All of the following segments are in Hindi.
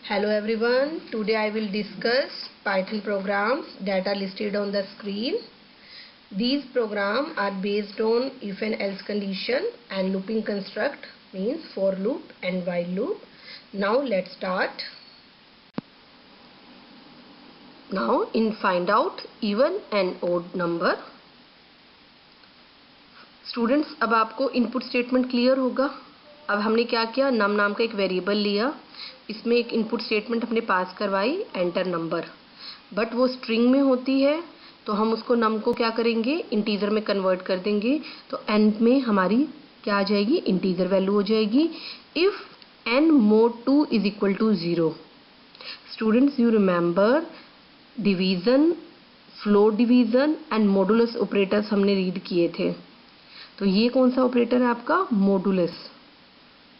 Hello everyone, today I will discuss Python programs that are listed on the screen. These programs are based on if and else condition and looping construct, means for loop and while loop. Now let's start. Now in find out even and odd number. Students अब आपको इनपुट स्टेटमेंट क्लियर होगा. अब हमने क्या किया, नम नाम का एक वेरिएबल लिया, इसमें एक इनपुट स्टेटमेंट हमने पास करवाई एंटर नंबर, बट वो स्ट्रिंग में होती है तो हम उसको नम को क्या करेंगे, इंटीजर में कन्वर्ट कर देंगे. तो एंड में हमारी क्या आ जाएगी, इंटीजर वैल्यू हो जाएगी. If n mod 2 is equal to 0. Students you remember division, float division and modulus operators हमने रीड किए थे. तो ये कौन सा ऑपरेटर है आपका, मॉडुलस.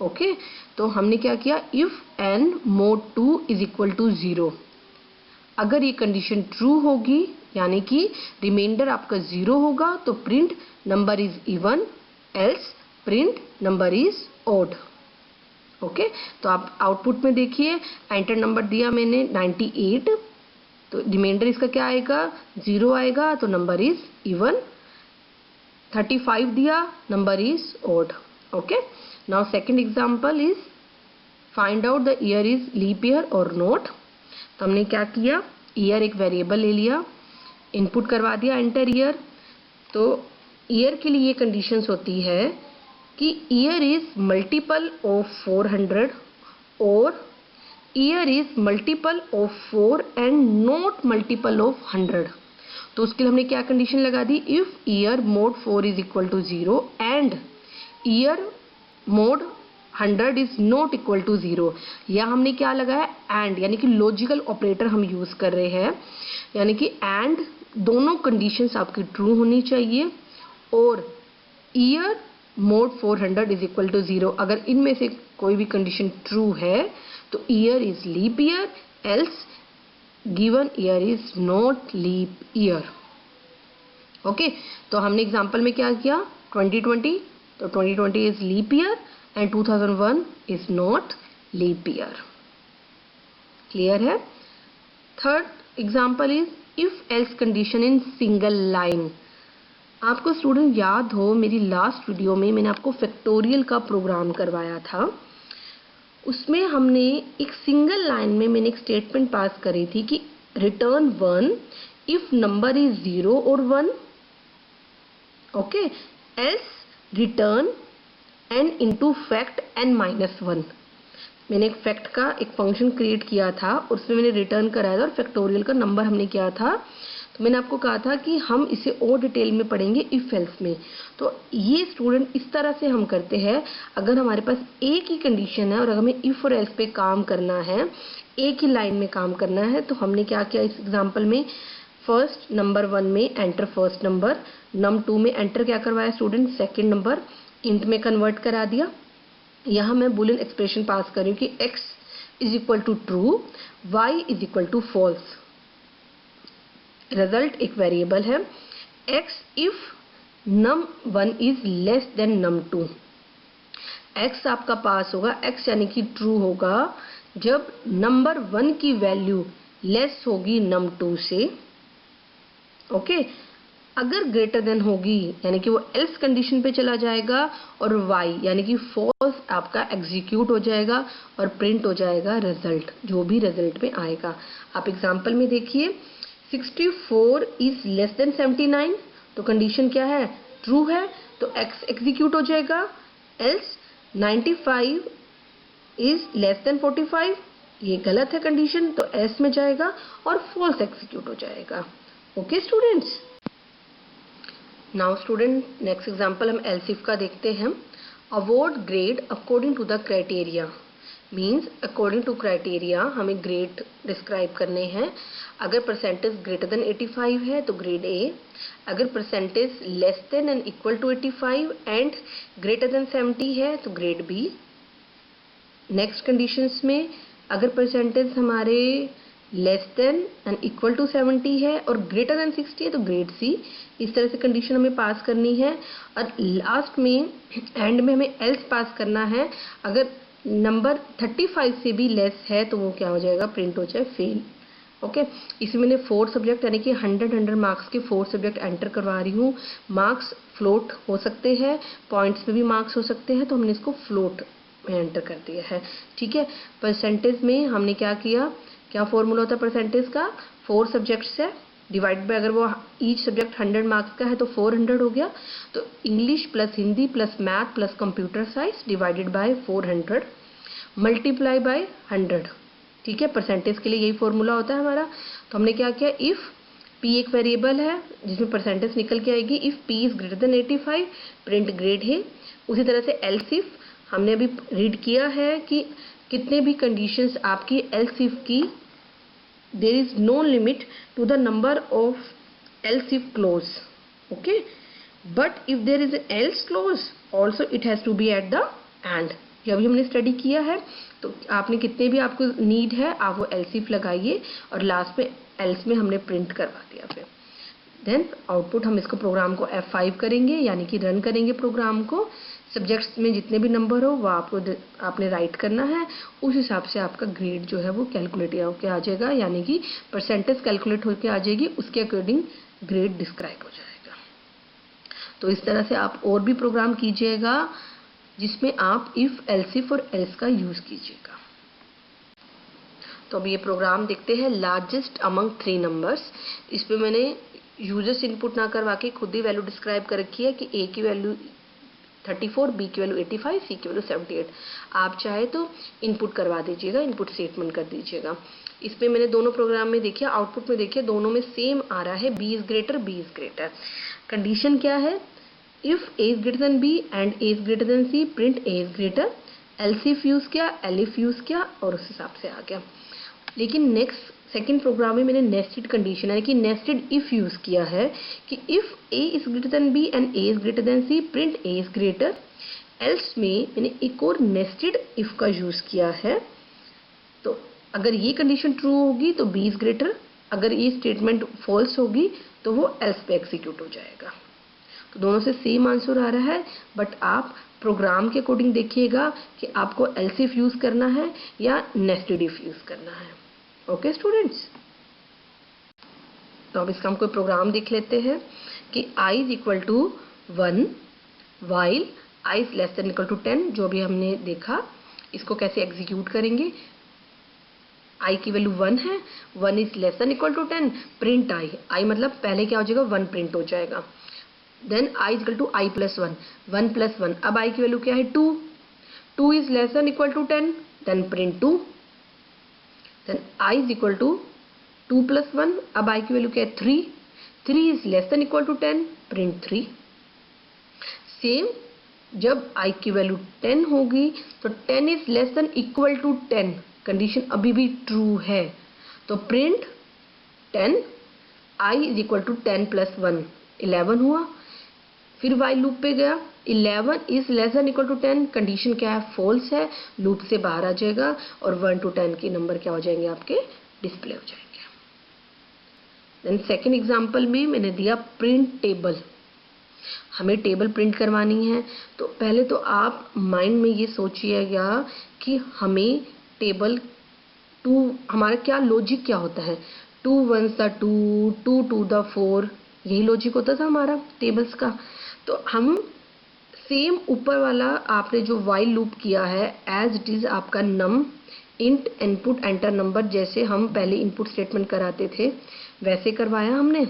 ओके, तो हमने क्या किया, if n mod 2 is equal to 0. अगर ये कंडीशन ट्रू होगी यानी कि रिमाइंडर आपका 0 होगा तो print number is even, else print number is odd. Okay, तो आप आउटपुट में देखिए, एंटर नंबर दिया मैंने 98, तो रिमाइंडर इसका क्या आएगा, 0 आएगा, तो नंबर इज इवन. 35 दिया, number is odd. Okay, now second example is find out the year is leap year और नॉट. तो हमने क्या किया, ईयर एक वेरिएबल ले लिया, इनपुट करवा दिया एंटर ईयर. तो ईयर के लिए ये कंडीशंस होती है कि ईयर इज मल्टीपल ऑफ 400 और year is multiple of 4 and not multiple of 100. तो उसके लिए हमने क्या कंडीशन लगा दी, if year mod 4 is equal to 0 and year mod 100 is not equal to 0. या हमने क्या लगाया, एंड, यानी कि लॉजिकल ऑपरेटर हम यूज कर रहे हैं, यानी कि एंड दोनों कंडीशंस आपकी ट्रू होनी चाहिए और year mod 400 is equal to 0. अगर इनमें से कोई भी कंडीशन ट्रू है तो year is leap year, else given year is not leap year. Okay, तो हमने एग्जांपल में क्या किया, 2020, तो 2020 is leap year and 2001 is not leap year. Clear है. Third example is if else condition in single line. आपको स्टूडेंट याद हो, मेरी लास्ट वीडियो में मैंने आपको फैक्टोरियल का प्रोग्राम करवाया था. उसमें हमने एक सिंगल लाइन में मैंने एक स्टेटमेंट पास करी थी कि रिटर्न 1 इफ नंबर इज 0 और 1. Okay, else return n into fact n minus 1. मैंने एक फैक्ट का एक फंक्शन क्रिएट किया था, उसमें मैंने रिटर्न कराया था और फैक्टोरियल का नंबर हमने किया था. तो मैंने आपको कहा था कि हम इसे और डिटेल में पढ़ेंगे इफ एल्स में. तो ये स्टूडेंट इस तरह से हम करते हैं, अगर हमारे पास एक ही कंडीशन है और अगर हमें इफ और एल्स पे काम करना है, एक ही लाइन में काम करना है, तो हमने क्या किया इस एग्जांपल में, फर्स्ट नंबर 1 में एंटर फर्स्ट नंबर, नम 2 में एंटर क्या करवाया स्टूडेंट, सेकेंड नंबर, इंट में कन्वर्ट करा दिया. यहाँ मैं बुलियन एक्सप्रेशन पास कर रही हूँ कि x is equal to true, y is equal to false. Result एक वेरिएबल है, x if num1 is less than num2. x आपका पास होगा, x यानी कि ट्रू होगा जब नंबर 1 की वैल्यू लेस होगी num2 से. ओके, अगर ग्रेटर देन होगी यानी कि वो एल्स कंडीशन पे चला जाएगा और y यानी कि फॉल्स आपका एग्जीक्यूट हो जाएगा और प्रिंट हो जाएगा रिजल्ट, जो भी रिजल्ट में आएगा. आप एग्जांपल में देखिए, 64 इज लेस देन 79, तो कंडीशन क्या है, ट्रू है, तो x एग्जीक्यूट हो जाएगा. एल्स 95 इज लेस देन 45, ये गलत है कंडीशन, तो एल्स में जाएगा और फॉल्स एग्जीक्यूट हो जाएगा. Okay students, now student next example हम एल्स इफ का देखते हैं. Award grade according to the criteria, means according to criteria हमें ग्रेड डिस्क्राइब करने हैं. अगर परसेंटेज ग्रेटर देन 85 है तो ग्रेड ए, अगर percentage less than and equal to 85 and greater than 70 है तो ग्रेड बी. नेक्स्ट कंडीशंस में अगर परसेंटेज हमारे less than and equal to 70 है और ग्रेटर देन 60 है तो ग्रेड सी. इस तरह से कंडीशन हमें पास करनी है और लास्ट में एंड में हमें एल्स पास करना है. अगर नंबर 35 से भी लेस है तो वो क्या हो जाएगा, प्रिंट हो जाए फेल। ओके, इसमें मैंने 4 सब्जेक्ट यानी कि 100 मार्क्स के 4 सब्जेक्ट एंटर करवा रही हूँ। मार्क्स फ्लोट हो सकते हैं, पॉइंट्स में भी मार्क्स हो सकते हैं, तो हमने इसको फ्लोट में एंटर कर दिया है। ठीक है, परसेंटेज में हमने क्या किया, क्या फॉर्मूला होता है परसेंटेज का, 4 सब्जेक्ट्स है डिवाइड बाय, अगर वो ईच सब्जेक्ट 100 मार्क्स का है तो 400 हो गया, तो English plus Hindi plus math plus computer science divided by 400 multiply by 100। ठीक है, परसेंटेज के लिए यही फॉर्मूला होता है हमारा। तो हमने क्या किया, इफ़ पी एक वेरिएबल है जिसमें परसेंटेज निकल के आएगी, if P is greater than 85 print grade है। उसी तरह से एल्स इफ हमने अभी रीड किया है कि कितने भी कंडीशंस आपकी एल्स इफ की, there is no limit to the number of else if clause. Okay, but if there is an else clause also it has to be at the end. ये अभी हमने स्टडी किया है, तो आपने कितने भी आपको नीड है आप वो एल्सिफ लगाइए और लास्ट में एल्स में हमने प्रिंट करवा दिया। फिर देन आउटपुट हम इसको प्रोग्राम को F5 करेंगे, यानी कि रन करेंगे प्रोग्राम को। सब्जेक्ट्स में जितने भी नंबर हो वो आपने राइट करना है, उस हिसाब से आपका ग्रेड जो है वो कैलकुलेट होकर आ जाएगा, यानी कि परसेंटेज कैलकुलेट होकर आ जाएगी, उसके अकॉर्डिंग ग्रेड डिस्क्राइब हो जाएगा। तो इस तरह से आप और भी प्रोग्राम कीजिएगा जिसमें आप इफ एल्सिफ और एल्स का यूज कीजिएगा। तो अब ये प्रोग्राम देखते हैं, लार्जेस्ट अमंग 3 नंबर्स। इसमें मैंने यूजर्स इनपुट ना करवा के खुद ही वैल्यू डिस्क्राइब कर रखी है कि ए की वैल्यू 34, बी की वैल्यू 85, सी की वैल्यू 78। आप चाहे तो इनपुट करवा दीजिएगा, इनपुट स्टेटमेंट कर दीजिएगा। इसमें मैंने दोनों प्रोग्राम में देखिए, आउटपुट में देखिए, दोनों में सेम आ रहा है, B is greater, B is greater. Condition क्या है, if A is greater than B and A is greater than C print A is greater. Elsif use किया, एलिफ यूज किया और उस हिसाब से आ गया। लेकिन नेक्स्ट सेकंड प्रोग्राम में मैंने नेस्टेड कंडीशन यानी कि नेस्टेड इफ यूज किया है कि if A is greater than B and A is greater than C print A is greater. Else में मैंने एक और नेस्टेड इफ का यूज किया है, तो अगर ये कंडीशन ट्रू होगी तो बी इज ग्रेटर, अगर ये स्टेटमेंट फॉल्स होगी तो वो एल्स पे एग्जीक्यूट हो जाएगा। तो दोनों से सेम आंसर आ रहा है, बट आप प्रोग्राम के अकॉर्डिंग देखिएगा कि आपको एल्स इफ यूज करना है या नेस्टेड इफ यूज करना है। ओके स्टूडेंट्स, तो अब इसका हम कोई प्रोग्राम देख लेते हैं कि i is equal to 1 while i is less than equal to 10। जो भी हमने देखा, इसको कैसे एग्जीक्यूट करेंगे। i की वैल्यू 1 है, 1 is less than equal to 10 print i मतलब पहले क्या हो जाएगा, 1 प्रिंट हो जाएगा। Then i is equal to i plus 1, 1 plus 1, अब i की वैल्यू क्या है 2, 2 is less than equal to 10 then print 2। Then i is equal to 2 plus 1, अब i की वैल्यू क्या है 3, 3 is less than equal to 10 print 3। Same जब i की वैल्यू 10 होगी तो 10 is less than equal to 10, condition अभी भी ट्रू है तो print 10, i is equal to 10 plus 1 11 हुआ। फिर वाइल लूप पे गया, 11 is less than equal to 10, condition क्या है फॉल्स है, लूप से बाहर आ जाएगा और 1 to 10 के नंबर क्या हो जाएंगे आपके डिस्प्ले हो जाएंगे। देन सेकेंड एग्जांपल में मैंने दिया प्रिंट टेबल, हमें टेबल प्रिंट करवानी है। तो पहले तो आप माइंड में ये सोचिएगा कि हमें टेबल 2, हमारा क्या लॉजिक क्या होता है, 2 1s द 2, 2 2 द 4, यही लॉजिक होता था हमारा टेबल्स का। तो हम सेम ऊपर वाला आपने जो वाइल लूप किया है एज इट इज आपका नम इंट इनपुट एंटर नंबर, जैसे हम पहले इनपुट स्टेटमेंट कराते थे वैसे करवाया हमने।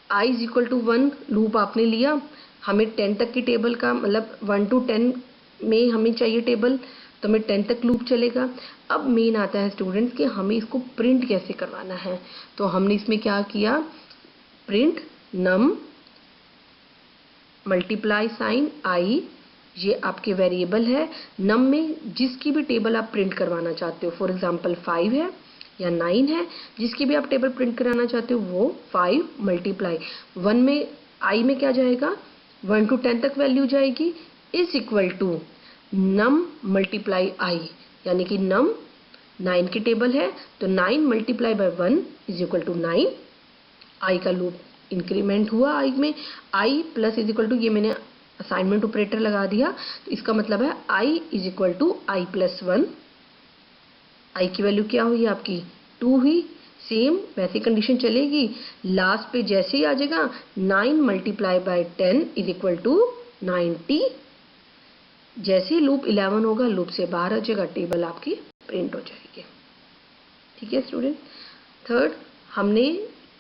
i is equal to 1 loop आपने लिया, हमें 10 तक की टेबल का मतलब 1 to 10 में हमें चाहिए टेबल, तो हमें 10 तक लूप चलेगा। अब मेन आता है स्टूडेंट्स कि हमें इसको प्रिंट कैसे करवाना है। तो हमने इसमें क्या किया, print num multiply sign i, ये आपके वेरिएबल है। नम में जिसकी भी टेबल आप प्रिंट करवाना चाहते हो, फॉर एग्जांपल 5 है या 9 है, जिसकी भी आप टेबल प्रिंट कराना चाहते हो वो 5 मल्टीप्लाई 1 में i में क्या जाएगा 1 to 10 तक वैल्यू जाएगी, is equal to num multiply i, यानी कि नम 9 की टेबल है तो 9 multiply by 1 is equal to 9। i का लूप इंक्रीमेंट हुआ i में, i plus is equal to, ये मैंने असाइनमेंट ऑपरेटर लगा दिया, तो इसका मतलब है i is equal to i plus 1। I की वैल्यू क्या हुई आपकी 2 हुई। सेम वैसी कंडीशन चलेगी, लास्ट पे जैसे ही आ जाएगा 9 multiply by 10 is equal to 90। जैसे ही लूप 11 होगा लूप से बाहर आ जाएगा, टेबल आपकी प्रिंट हो जाएगी। ठीक है स्टूडेंट। थर्ड, हमने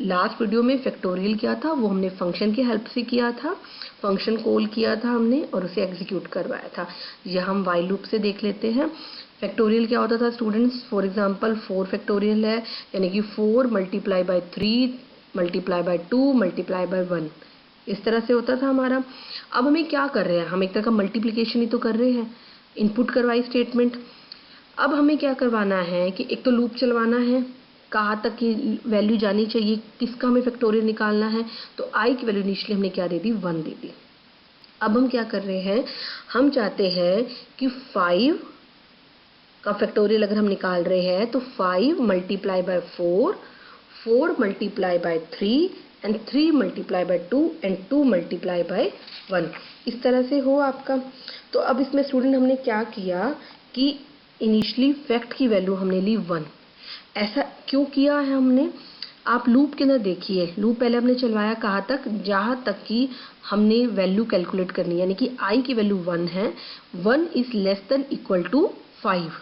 लास्ट वीडियो में फैक्टोरियल किया था, वो हमने फंक्शन की हेल्प से किया था। फंक्शन कॉल किया था हमने और उसे एग्जीक्यूट करवाया था। यह हम वाइल लूप से देख लेते हैं। फैक्टोरियल क्या होता था स्टूडेंट्स, फॉर एग्जांपल 4 फैक्टोरियल है, यानी कि 4 multiply by 3 multiply by 2 multiply by 1, इस तरह से होता था हमारा। अब हमें क्या कर रहे हैं, हम एक तरह का मल्टीप्लिकेशन ही तो कर रहे हैं, इनपुट करवाई स्टेटमेंट। अब हमें क्या करवाना है कि एक तो लूप चलवाना है, कहाँ तक की वैल्यू जानी चाहिए, किसका हमें फैक्टोरियल निकालना है, तो आई की वैल्यू इनिशियली हमने क्या दे दी 1 दे दी। अब हम क्या कर रहे हैं, हम चाहते हैं कि 5 का फैक्टोरियल अगर हम निकाल रहे हैं तो 5 multiply bye 4, 4 multiply by 3 and 3 multiply by 2 and 2 multiply by 1, इस तरह से हो आपका। तो अब इसमें स्टूडेंट हमने क्या किया कि इनिशियली फैक्ट की वैल्यू हमने ली 1। ऐसा क्यों किया है हमने, आप लूप के अंदर देखिए, लूप पहले हमने चलवाया कहाँ तक, जहाँ तक कि हमने वैल्यू कैलकुलेट करनी है, यानी कि आई की वैल्यू 1 है, 1 is less than equal to 5।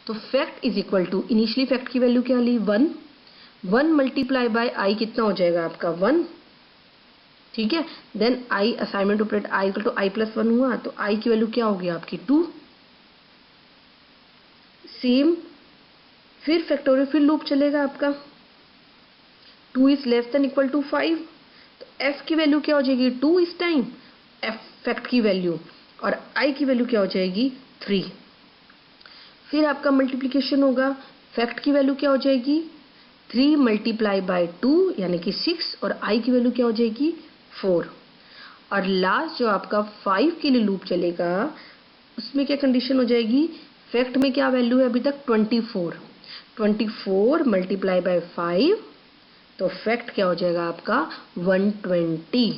तो fact is equal to, initially fact की वैल्यू क्या ली 1, 1 मल्टीप्लाई बाय आई कितना हो जाएगा आपका 1। ठीक है, then i assignment operator i equal to i plus 1 हुआ, तो आई की वैल्यू क्या होगी आपकी 2। सेम फिर फैक्टोरियल, फिर लूप चलेगा आपका, 2 is less than equal to 5, तो एफ की वैल्यू क्या हो जाएगी 2 इस टाइम, एफ फैक्ट की वैल्यू, और आई की वैल्यू क्या हो जाएगी 3। फिर आपका मल्टीप्लिकेशन होगा, फैक्ट की वैल्यू क्या हो जाएगी 3 मल्टीप्लाई बाय 2 यानी कि 6, और आई की वैल्यू क्या हो जाएगी 4। और लास्ट जो आपका 5 के लिए लूप चलेगा उसमें क्या कंडीशन हो जाएगी, फैक्ट में क्या वैल्यू है अभी तक 24, 24 मल्टीप्लाई बाय 5, तो फैक्ट क्या हो जाएगा आपका 120।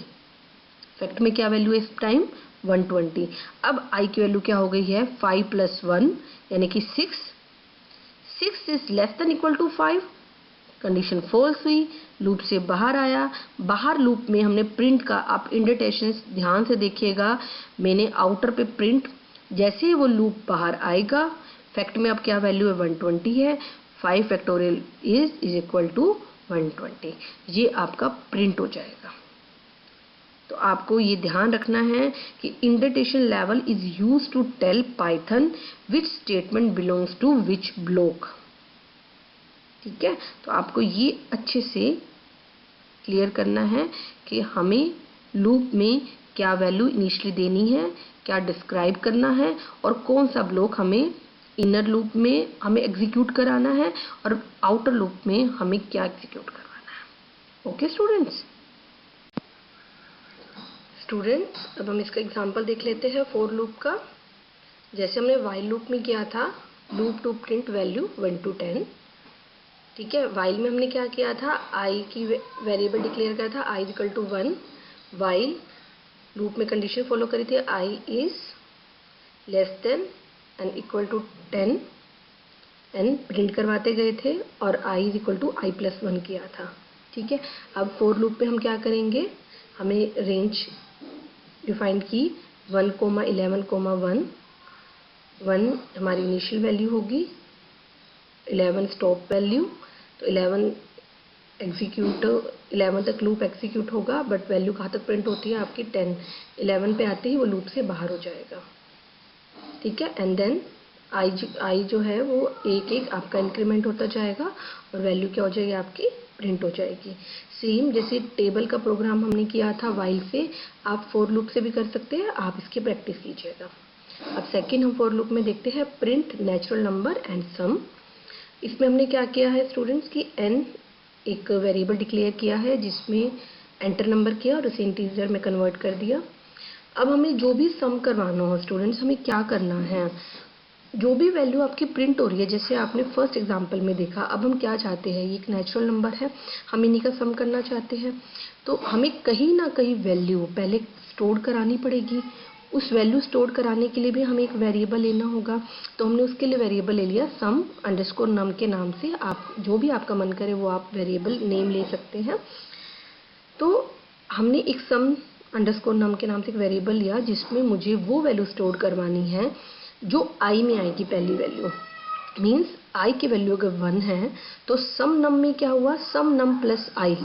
फैक्ट में क्या वैल्यू है इस टाइम 120। अब आई की वैल्यू क्या हो गई है 5 प्लस 1 यानी कि 6, 6 is less than equal to 5, condition false हुई, लूप से बाहर आया। बाहर लूप में हमने प्रिंट का, आप इंडेंटेशंस ध्यान से देखिएगा, मैंने आउटर पे प्रिंट, जैसे ही वो लूप बाहर आएगा, फैक्ट में अब क्या वैल्यू है 120 है, 5 फैक्टोरियल इज इक्वल टू 120, ये आपका प्रिंट हो जाएगा। तो आपको ये ध्यान रखना है कि indentation level is used to tell Python which statement belongs to which block. ठीक है, तो आपको ये अच्छे से क्लियर करना है कि हमें लूप में क्या वैल्यू इनिशियली देनी है, क्या डिस्क्राइब करना है, और कौन सा ब्लॉक हमें इनर लूप में हमें एग्जीक्यूट कराना है और आउटर लूप में हमें क्या एग्जीक्यूट करवाना है। ओके स्टूडेंट्स, अब हम इसका एग्जांपल देख लेते हैं फॉर लूप का। जैसे हमने वाइल लूप में किया था, loop to print value 1 to 10। ठीक है, वाइल में हमने क्या किया था, आई की वेरिएबल डिक्लेयर किया था, i equal to 1। While loop में कंडीशन फॉलो करी थी, i is less than and equal to 10 and print करवाते गए थे, और i is equal to i plus 1 किया था। ठीक है, अब फॉर लूप पे हम क्या करेंगे, हमें रेंज डिफाइन की 1, 11, 1, 1 हमारी इनिशियल वैल्यू होगी, 11 स्टॉप वैल्यू, तो 11 एग्जीक्यूट, 11 तक लूप एग्जीक्यूट होगा, बट वैल्यू कहाँ तक प्रिंट होती है आपकी 10, 11 पे आते ही वो लूप से बाहर हो जाएगा। ठीक है, एंड देन आई जो है वो एक एक आपका इंक्रीमेंट होता जाएगा और वैल्यू क्या हो जाएगी आपकी प्रिंट हो जाएगी। सेम जैसे टेबल का प्रोग्राम हमने किया था वाइल से, आप फॉर लूप से भी कर सकते हैं, आप इसकी प्रैक्टिस कीजिएगा। अब सेकेंड हम फॉर लूप में देखते हैं print natural number and sum. इसमें हमने क्या किया है स्टूडेंट्स की n एक वेरिएबल डिक्लेयर किया है जिसमें एंटर नंबर किया और उसे इंटीजर में कन्वर्ट कर दिया। अब हमें जो भी सम करवाना हो स्टूडेंट्स, हमें क्या करना है, जो भी वैल्यू आपकी प्रिंट हो रही है, जैसे आपने फर्स्ट एग्जांपल में देखा, अब हम क्या चाहते हैं, ये एक नेचुरल नंबर है, हम इन्हीं का सम करना चाहते हैं, तो हमें कहीं ना कहीं वैल्यू पहले स्टोर करानी पड़ेगी। उस वैल्यू स्टोर कराने के लिए भी हमें एक वेरिएबल लेना होगा, तो हमने उसके लिए वेरिएबल ले लिया सम अंडरस्कोर नम के नाम से। आप जो भी आपका मन करे वो आप वेरिएबल नेम ले सकते हैं। तो हमने एक सम अंडरस्कोर नम के नाम से एक वेरिएबल लिया जिसमें मुझे वो वैल्यू स्टोर करवानी है जो आई में आएगी। पहली वैल्यू मीन्स आई की वैल्यू अगर 1 है तो सम नम में क्या हुआ, सम नम प्लस आई।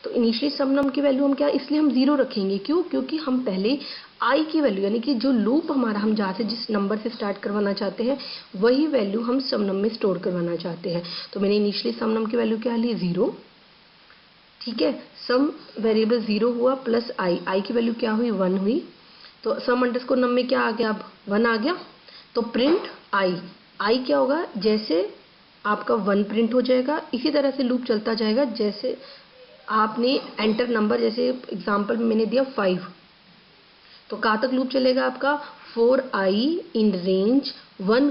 तो इनिशियली सम नम की वैल्यू हम क्या, इसलिए हम 0 रखेंगे, क्यों, क्योंकि हम पहले आई की वैल्यू यानी कि जो लूप हमारा, हम जहाँ से जिस नंबर से स्टार्ट करवाना चाहते हैं वही वैल्यू हम सम नम में स्टोर करवाना चाहते हैं। तो मैंने इनिशियली सम नम की वैल्यू क्या ली, 0। ठीक है, सम वेरिएबल 0 हुआ प्लस आई की वैल्यू क्या हुई, 1 हुई। तो सम अंडरस्कोर नम में क्या आ गया, अब 1 आ गया। तो प्रिंट आई क्या होगा, जैसे आपका 1 प्रिंट हो जाएगा, इसी तरह से लूप चलता जाएगा। जैसे आपने एंटर नंबर, जैसे एग्जांपल में मैंने दिया 5, तो कहाँ तक लूप चलेगा आपका, 4i इन रेंज 1,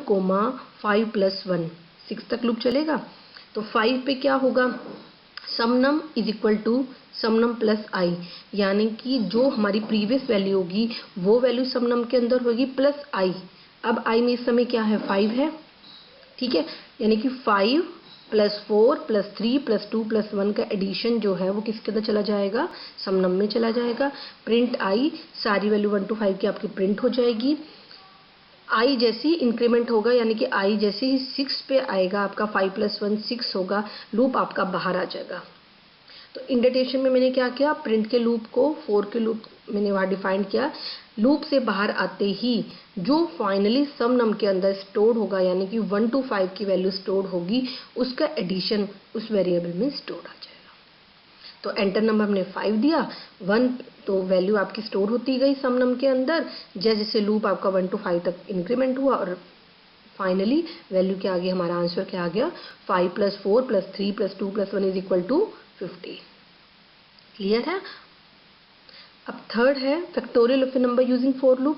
5 प्लस 1, 6 तक लूप चलेगा। तो 5 पे क्या होगा, sum num is equal to sum num plus i, यानी कि जो हमारी प्रीवियस वैल्यू होगी वो वैल्यू सम नम के अंदर होगी प्लस आई। अब आई में इस समय क्या है, 5 है। ठीक है, यानी कि 5 प्लस 4 प्लस 3 प्लस 2 प्लस 1 का एडिशन जो है वो किसके अंदर चला जाएगा, सम नम में चला जाएगा। प्रिंट आई, सारी वैल्यू 1 to 5 की आपकी प्रिंट हो जाएगी। आई जैसी इंक्रीमेंट होगा, यानी कि आई जैसे ही 6 पे आएगा आपका 5 प्लस 1 6 होगा, लूप आपका बाहर आ जाएगा। तो इंडेंटेशन में मैंने क्या किया, प्रिंट के लूप को 4 के लूप मैंने वहाँ डिफाइन किया। लूप से बाहर आते ही जो फाइनली सम नम के अंदर स्टोर होगा, यानी कि 1 to 5 की वैल्यू स्टोर होगी, उसका एडिशन उस वेरिएबल में स्टोर आ जाएगा। तो एंटर नंबर हमने 5 दिया, 1, तो वैल्यू आपकी स्टोर होती गई सम नम के अंदर। जैसे जैसे लूप आपका 1 to 5 तक इंक्रीमेंट हुआ और फाइनली वैल्यू क्या आ गया, हमारा आंसर क्या आ गया, 5 plus 4 plus 3 plus 2 plus 1 is equal to 50। Clear है। अब थर्ड है factorial of a number using for loop.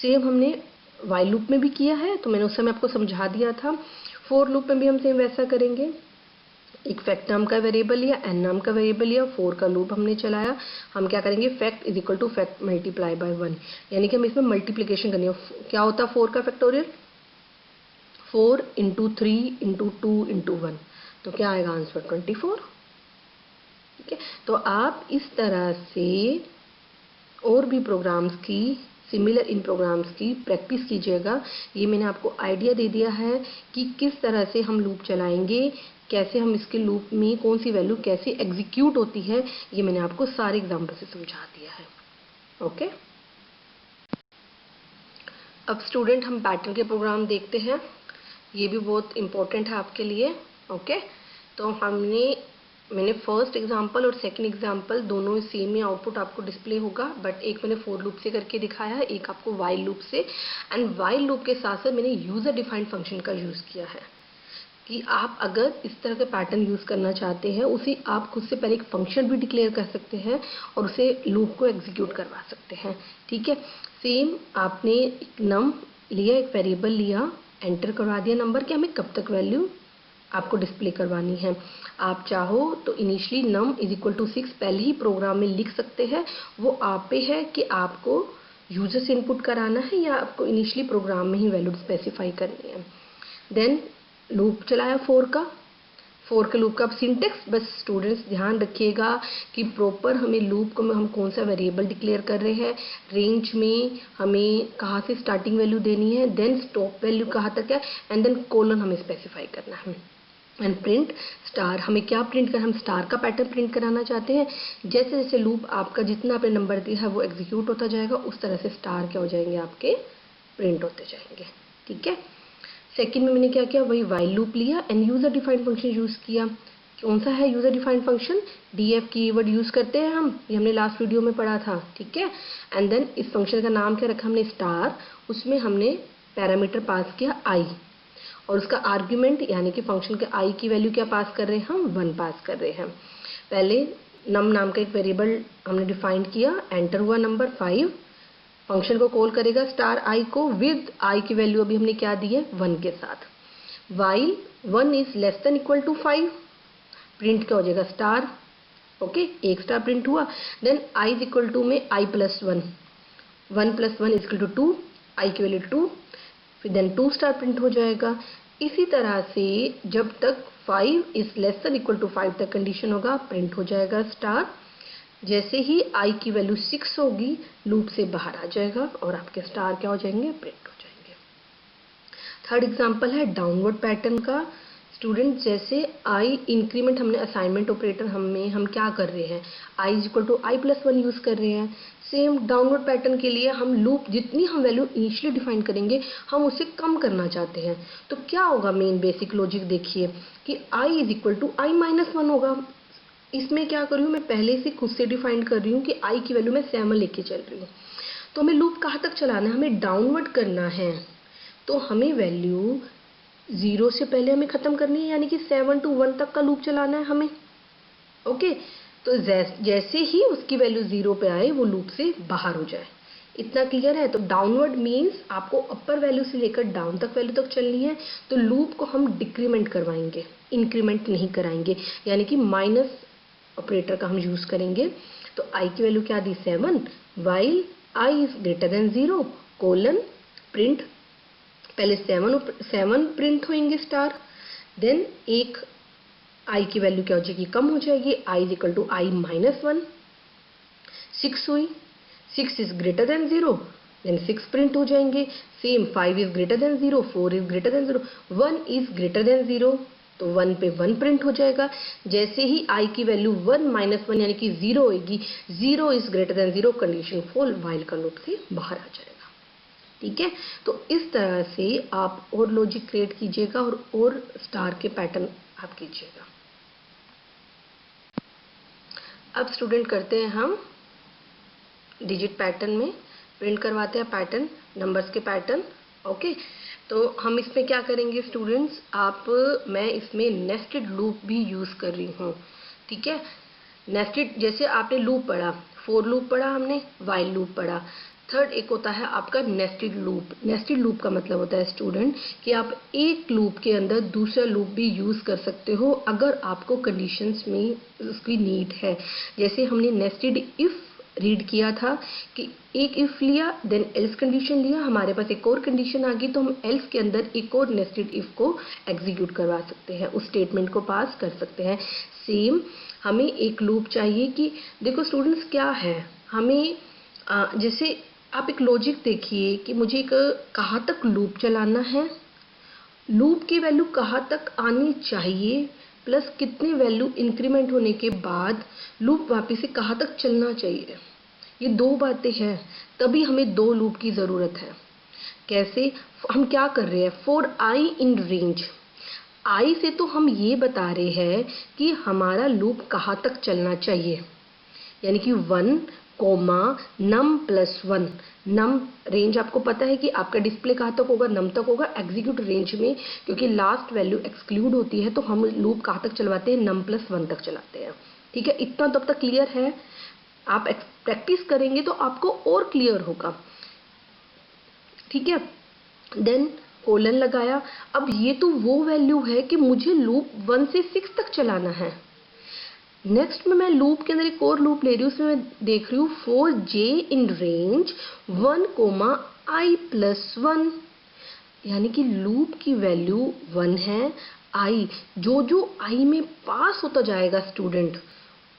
Same हमने वाइल लूप में भी किया है, तो मैंने उस समय आपको समझा दिया था। फॉर लूप में भी हम सेम वैसा करेंगे। एक फैक्ट नाम का वेरिएबल लिया, एन नाम का वेरिएबल लिया, 4 का लूप हमने चलाया। हम क्या करेंगे, fact is equal to fact multiply by 1, यानी कि हम इसमें मल्टीप्लिकेशन करनी है। क्या होता है 4 का फैक्टोरियल, 4 इंटू 3 इंटू 2 इंटू 1, तो क्या आएगा आंसर 24। ठीक है, तो आप इस तरह से और भी प्रोग्राम्स की, सिमिलर इन प्रोग्राम्स की प्रैक्टिस कीजिएगा। ये मैंने आपको आइडिया दे दिया है कि किस तरह से हम लूप चलाएंगे, कैसे हम इसके लूप में कौन सी वैल्यू कैसे एग्जीक्यूट होती है, ये मैंने आपको सारे एग्जाम्पल से समझा दिया है। ओके, अब स्टूडेंट हम पैटर्न के प्रोग्राम देखते हैं, ये भी बहुत इम्पोर्टेंट है आपके लिए। ओके, तो मैंने फर्स्ट एग्जांपल और सेकंड एग्जांपल दोनों सेम ही आउटपुट आपको डिस्प्ले होगा, बट एक मैंने फॉर लूप से करके दिखाया है, एक आपको वाइल लूप से। एंड वाइल लूप के साथ साथ मैंने यूज़र डिफाइंड फंक्शन का यूज़ किया है कि आप अगर इस तरह के पैटर्न यूज़ करना चाहते हैं, उसे आप खुद से पहले एक फंक्शन भी डिक्लेयर कर सकते हैं और उसे लूप को एग्जीक्यूट करवा सकते हैं। ठीक है, सेम आपने एक नम लिया, एक वेरिएबल लिया, एंटर करवा दिया नंबर कि हमें कब तक वैल्यू आपको डिस्प्ले करवानी है। आप चाहो तो initially num is equal to 6 पहले ही प्रोग्राम में लिख सकते हैं, वो आप पे है कि आपको यूजर से इनपुट कराना है या आपको इनिशियली प्रोग्राम में ही वैल्यू स्पेसिफाई करनी है। देन लूप चलाया 4 का, 4 के लूप का अब सिंटेक्स बस स्टूडेंट्स ध्यान रखिएगा कि प्रॉपर हमें लूप को हम कौन सा वेरिएबल डिक्लेयर कर रहे हैं, रेंज में हमें कहाँ से स्टार्टिंग वैल्यू देनी है, देन स्टॉप वैल्यू कहाँ तक है, एंड देन कोलन हमें स्पेसिफाई करना है। एंड प्रिंट स्टार, हमें क्या प्रिंट कर, हम स्टार का पैटर्न प्रिंट कराना चाहते हैं। जैसे जैसे लूप आपका जितना आपने नंबर दिया है वो एग्जीक्यूट होता जाएगा, उस तरह से स्टार क्या हो जाएंगे आपके, प्रिंट होते जाएंगे। ठीक है, सेकंड में मैंने क्या किया, वही वाइल लूप लिया and user defined function use किया। कौन सा है user defined function, DF keyword use करते हैं हम, ये हमने लास्ट वीडियो में पढ़ा था। ठीक है, एंड देन इस फंक्शन का नाम क्या रखा हमने, स्टार। उसमें हमने पैरामीटर पास किया आई, और उसका आर्ग्यूमेंट यानी कि फंक्शन के आई की वैल्यू क्या पास कर रहे हैं हम, 1 पास कर रहे हैं। पहले नम नाम का एक वेरिएबल हमने डिफाइन किया, एंटर हुआ नंबर 5, फंक्शन को कॉल करेगा स्टार आई को विद आई की वैल्यू अभी हमने क्या दी है 1 के साथ। While 1 is less than equal to 5 print क्या हो जाएगा स्टार। ओके, एक स्टार प्रिंट हुआ। Then i is equal to में i plus 1, 1 plus 1 is equal to 2, i की वैल्यू 2, फिर देन 2 स्टार प्रिंट हो जाएगा। इसी तरह से जब तक 5 is less than equal to 5 तक कंडीशन होगा प्रिंट हो जाएगा स्टार। जैसे ही आई की वैल्यू 6 होगी लूप से बाहर आ जाएगा और आपके स्टार क्या हो जाएंगे, प्रिंट हो जाएंगे। थर्ड एग्जांपल है डाउनवर्ड पैटर्न का। स्टूडेंट जैसे आई इंक्रीमेंट हमने असाइनमेंट ऑपरेटर हम क्या कर रहे हैं, i is equal to i plus 1 use कर रहे हैं। सेम डाउनवर्ड पैटर्न के लिए हम लूप जितनी हम वैल्यू इनिशियली डिफाइन करेंगे हम उसे कम करना चाहते हैं, तो क्या होगा मेन बेसिक लॉजिक देखिए कि i is equal to i minus 1 होगा। इसमें क्या कर रही हूँ मैं पहले से खुद से डिफाइन कर रही हूँ कि आई की वैल्यू मैं 7 लेके चल रही हूँ। तो हमें लूप कहाँ तक चलाना है, हमें डाउनवर्ड करना है, तो हमें वैल्यू 0 से पहले हमें ख़त्म करनी है, यानी कि 7 to 1 तक का लूप चलाना है हमें। ओके, तो जैसे ही उसकी वैल्यू 0 पे आए वो लूप से बाहर हो जाए। इतना क्लियर है। तो डाउनवर्ड मीन्स आपको अपर वैल्यू से लेकर डाउन तक वैल्यू तक चलनी है, तो लूप को हम डिक्रीमेंट करवाएंगे, इंक्रीमेंट नहीं कराएंगे, यानी कि माइनस ऑपरेटर का हम यूज करेंगे। तो आई की वैल्यू क्या दी 7, while I is greater than 0 colon print, पहले 7 प्रिंट होंगे स्टार, देन एक आई की वैल्यू क्या हो जाएगी, कम हो जाएगी, i is equal to i minus 1, 6 हुई, 6 is greater than 0, then 6 print हो जाएंगे। Same 5 is greater than 0, 4 is greater than 0, 1 is greater than 0, तो 1 पे 1 प्रिंट हो जाएगा। जैसे ही आई की वैल्यू 1 माइनस 1 यानी कि 0 होगी, 0 is greater than 0, condition fall, while का लूप से बाहर आ जाएगा। ठीक है, तो इस तरह से आप और लॉजिक क्रिएट कीजिएगा और स्टार के पैटर्न आप कीजिएगा। अब स्टूडेंट करते हैं हम डिजिट पैटर्न में प्रिंट करवाते हैं पैटर्न, नंबर्स के पैटर्न। ओके, तो हम इसमें क्या करेंगे स्टूडेंट्स, मैं इसमें नेस्टेड लूप भी यूज़ कर रही हूँ। ठीक है, नेस्टेड जैसे आपने लूप पढ़ा, फोर लूप पढ़ा हमने, वाइल लूप पढ़ा। थर्ड एक होता है आपका नेस्टेड लूप। नेस्टेड लूप का मतलब होता है स्टूडेंट कि आप एक लूप के अंदर दूसरा लूप भी यूज़ कर सकते हो अगर आपको कंडीशंस में उसकी नीड है। जैसे हमने नेस्टेड इफ़ रीड किया था कि एक इफ़ लिया, देन एल्स कंडीशन लिया, हमारे पास एक और कंडीशन आ गई, तो हम एल्स के अंदर एक और नेस्टेड इफ़ को एग्जीक्यूट करवा सकते हैं, उस स्टेटमेंट को पास कर सकते हैं। सेम हमें एक लूप चाहिए कि देखो स्टूडेंट्स क्या है, हमें जैसे आप एक लॉजिक देखिए कि मुझे एक कहाँ तक लूप चलाना है, लूप की वैल्यू कहाँ तक आनी चाहिए, प्लस कितनी वैल्यू इंक्रीमेंट होने के बाद लूप वापस से कहाँ तक चलना चाहिए। ये दो बातें हैं, तभी हमें दो लूप की ज़रूरत है। कैसे, हम क्या कर रहे हैं, फॉर आई इन रेंज, आई से तो हम ये बता रहे हैं कि हमारा लूप कहाँ तक चलना चाहिए, यानी कि 1 कोमा नम प्लस 1, नम रेंज आपको पता है कि आपका डिस्प्ले कहाँ तक होगा, नम तक होगा, एग्जीक्यूट रेंज में क्योंकि लास्ट वैल्यू एक्सक्लूड होती है तो हम लूप कहाँ तक चलवाते हैं, नम प्लस 1 तक चलाते हैं। ठीक है, इतना तब तक क्लियर है। आप प्रैक्टिस करेंगे तो आपको और क्लियर होगा। ठीक है, देन कोलन लगाया। अब ये तो वो वैल्यू है कि मुझे लूप 1 से 6 तक चलाना है। नेक्स्ट में मैं लूप के अंदर एक और लूप ले रही हूँ, उसमें मैं देख रही हूँ for J in range 1 comma i plus 1, यानी कि लूप की वैल्यू 1 है, आई जो जो आई में पास होता जाएगा स्टूडेंट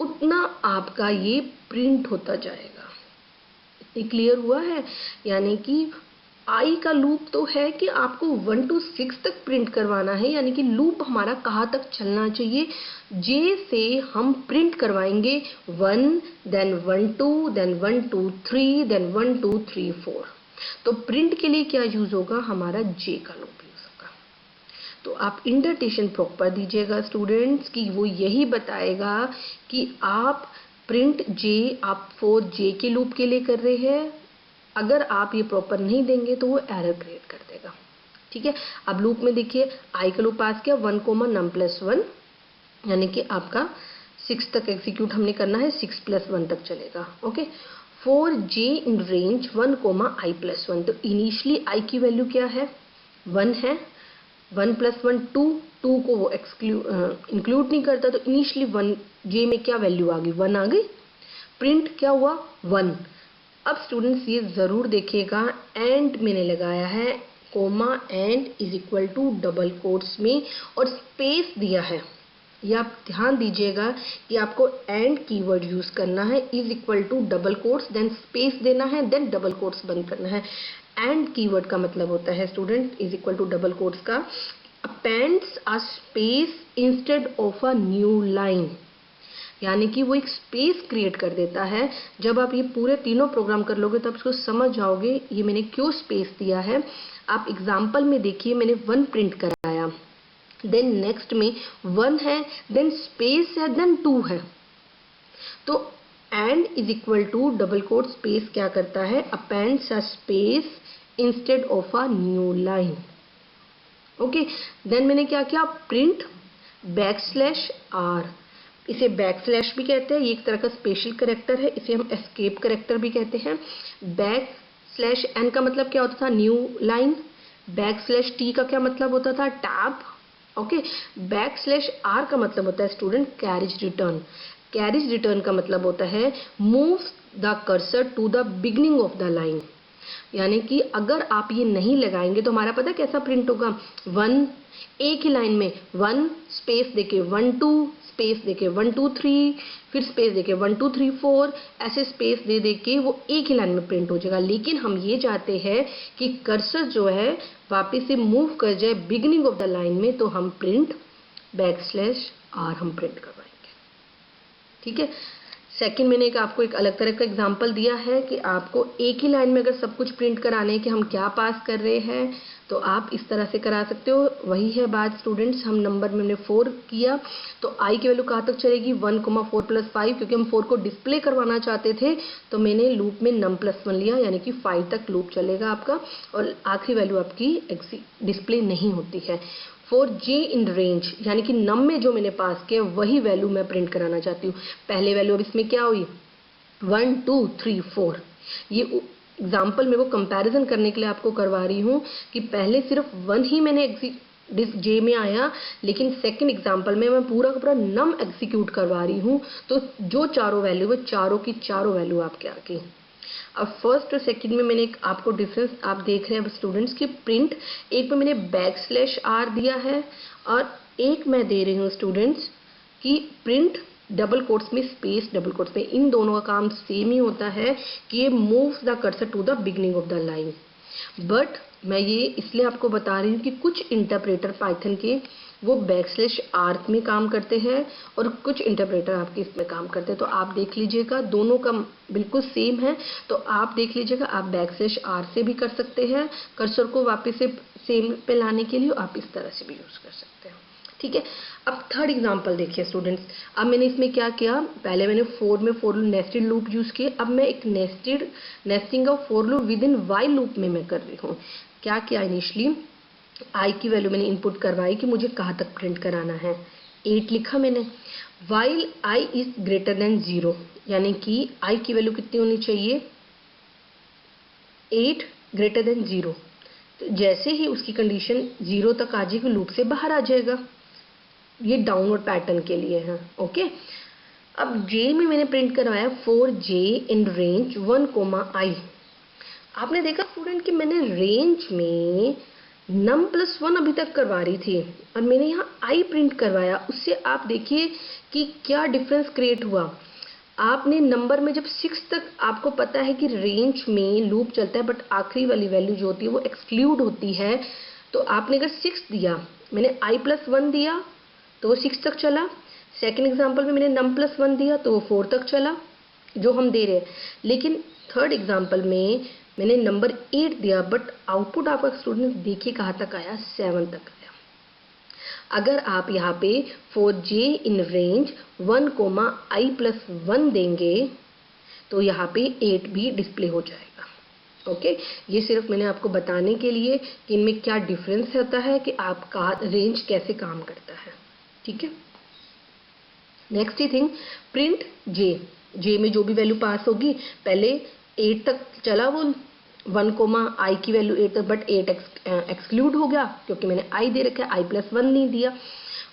उतना आपका ये प्रिंट होता जाएगा। इतनी क्लियर हुआ है, यानी कि आई का लूप तो है कि आपको 1 to 6 तक प्रिंट करवाना है, यानी कि लूप हमारा कहाँ तक चलना चाहिए, जे से हम प्रिंट करवाएंगे 1, देन 1 2, देन 1 2 3, देन 1 2 3 4। तो प्रिंट के लिए क्या यूज होगा, हमारा जे का लूप यूज होगा। तो आप इंडेंटेशन प्रॉपर दीजिएगा स्टूडेंट्स कि वो यही बताएगा कि आप प्रिंट जे आप फॉर जे के लूप के लिए कर रहे हैं। अगर आप ये प्रॉपर नहीं देंगे तो वो एरर क्रिएट कर देगा। ठीक है, अब लूप में देखिए आई का लूप पास किया 1 कोमा नम प्लस 1, यानी कि आपका 6 तक एग्जीक्यूट हमने करना है, 6 प्लस 1 तक चलेगा। Okay, for J in range 1 comma i plus 1, तो इनिशियली आई की वैल्यू क्या है, 1 है, 1 प्लस 1 2, 2 को वो इंक्लूड नहीं करता, तो इनिशियली 1 जे में क्या वैल्यू आ गई, 1 आ गई, प्रिंट क्या हुआ 1। अब स्टूडेंट्स ये ज़रूर देखिएगा, एंड मैंने लगाया है comma end is equal to double quotes में और स्पेस दिया है। ये आप ध्यान दीजिएगा कि आपको एंड कीवर्ड यूज़ करना है, is equal to double quotes, then space देना है, देन डबल कोट्स बंद करना है। एंड कीवर्ड का मतलब होता है student is equal to double quotes का appends a space instead of a new line, यानी कि वो एक स्पेस क्रिएट कर देता है। जब आप ये पूरे तीनों प्रोग्राम कर लोगे तो आप इसको समझ जाओगे ये मैंने क्यों स्पेस दिया है। आप एग्जाम्पल में देखिए, मैंने 1 प्रिंट कराया, देन नेक्स्ट में 1 है, देन स्पेस है, देन 2 है, तो end is equal to double quote space क्या करता है, appends a space instead of a new line. Okay, then मैंने क्या किया, प्रिंट बैकस्लैश आर, इसे बैकस्लैश भी कहते हैं, ये एक तरह का स्पेशल करेक्टर है, इसे हम एस्केप करेक्टर भी कहते हैं। बैकस्लैश एन का मतलब क्या होता था, न्यू लाइन। बैकस्लैश टी का क्या मतलब होता था, टैब। ओके, बैकस्लैश आर का मतलब होता है student carriage return. Carriage return का मतलब होता है move the cursor to the beginning of the line, यानी कि अगर आप ये नहीं लगाएंगे तो हमारा पता कैसा प्रिंट होगा, 1 एक ही लाइन में 1 स्पेस देके 1 2 स्पेस देके 1 2 3 फिर स्पेस देके 1 2 3 4 ऐसे स्पेस दे दे के वो एक ही लाइन में प्रिंट हो जाएगा। लेकिन हम ये चाहते हैं कि कर्सर जो है वापस से मूव कर जाए बिगनिंग ऑफ द लाइन में, तो हम प्रिंट बैकस्लैश आर हम प्रिंट करवाएंगे। ठीक है, सेकंड मैंने आपको एक अलग तरह का एग्जांपल दिया है कि आपको एक ही लाइन में अगर सब कुछ प्रिंट कराने कि हम क्या पास कर रहे हैं तो आप इस तरह से करा सकते हो। वही है बात स्टूडेंट्स, हम नंबर में हमने 4 किया तो आई की वैल्यू कहाँ तक चलेगी, 1 4 प्लस 5, क्योंकि हम 4 को डिस्प्ले करवाना चाहते थे तो मैंने लूप में नम प्लस 1 लिया, यानी कि 5 तक लूप चलेगा आपका और आखिरी वैल्यू आपकी डिस्प्ले नहीं होती है। फॉर जे इन रेंज, यानी कि नम में जो मैंने पास किया वही वैल्यू मैं प्रिंट कराना चाहती हूँ। पहले वैल्यू अब इसमें क्या हुई, 1 2 3 4। ये एग्जाम्पल में वो कंपैरिजन करने के लिए आपको करवा रही हूँ कि पहले सिर्फ 1 ही मैंने जे में आया, लेकिन सेकंड एग्जाम्पल में मैं पूरा का पूरा नम एग्जीक्यूट करवा रही हूँ, तो जो चारों वैल्यू वो चारों की चारों वैल्यू आपके आ गई। अब फर्स्ट और सेकंड में मैंने एक आपको डिफरेंस आप देख रहे हैं अब स्टूडेंट्स की प्रिंट, एक में मैंने बैकस्लैश आर दिया है और एक मैं दे रही हूँ स्टूडेंट्स कि प्रिंट डबल कोट्स में स्पेस डबल कोट्स में। इन दोनों का काम सेम ही होता है कि ये moves the cursor to the beginning of the line. But मैं ये इसलिए आपको बता रही हूँ कि कुछ इंटरप्रेटर पाइथन के वो बैकस्लैश आर में काम करते हैं और कुछ इंटरप्रेटर आपके इसमें काम करते हैं, तो आप देख लीजिएगा दोनों का बिल्कुल सेम है, तो आप देख लीजिएगा आप बैकस्लैश आर से भी कर सकते हैं कर्सर को वापस से सेम पे लाने के लिए, आप इस तरह से भी यूज़ कर सकते हैं। ठीक है, अब थर्ड एग्जांपल देखिए स्टूडेंट्स, अब मैंने इसमें क्या किया, पहले मैंने 4 में फॉर नेस्टेड लूप यूज़ किए, अब मैं एक nesting of for loop with in while loop में मैं कर रही हूँ। क्या किया, इनिशियली आई की वैल्यू मैंने इनपुट करवाई कि मुझे कहाँ तक प्रिंट कराना है, 8 लिखा मैंने, while I is greater than 0, यानी कि आई की वैल्यू कितनी होनी चाहिए, 8 ग्रेटर देन 0। तो जैसे ही उसकी कंडीशन 0 तक आ जाएगी लूप से बाहर आ जाएगा, ये डाउनवर्ड पैटर्न के लिए है। ओके, अब जे में मैंने प्रिंट करवाया फॉर जे इन रेंज 1 आई। आपने देखा स्टूडेंट कि मैंने रेंज में नम प्लस 1 अभी तक करवा रही थी और मैंने यहाँ आई प्रिंट करवाया, उससे आप देखिए कि क्या डिफरेंस क्रिएट हुआ। आपने नंबर में जब 6 तक आपको पता है कि रेंज में लूप चलता है बट आखिरी वाली वैल्यू जो होती है वो एक्सक्लूड होती है, तो आपने अगर 6 दिया, मैंने आई प्लस 1 दिया तो वो 6 तक चला। सेकेंड एग्जाम्पल में मैंने नम प्लस 1 दिया तो वो 4 तक चला जो हम दे रहे हैं। लेकिन थर्ड एग्जाम्पल में मैंने नंबर 8 दिया बट आउटपुट आपका स्टूडेंट देखिए कहाँ तक आया, 7 तक आया। अगर आप यहाँ पे for J in range 1 I plus 1 देंगे तो यहाँ पे 8 भी डिस्प्ले हो जाएगा। ओके, ये सिर्फ मैंने आपको बताने के लिए कि इनमें क्या डिफरेंस होता है कि आपका रेंज कैसे काम करता है। ठीक है, नेक्स्ट थिंग प्रिंट जे। जे में जो भी वैल्यू पास होगी, पहले 8 तक चला वो 1 कोमा आई की वैल्यू 8 तक, बट 8 एक्सक्लूड हो गया क्योंकि मैंने आई दे रखा है, आई प्लस 1 नहीं दिया,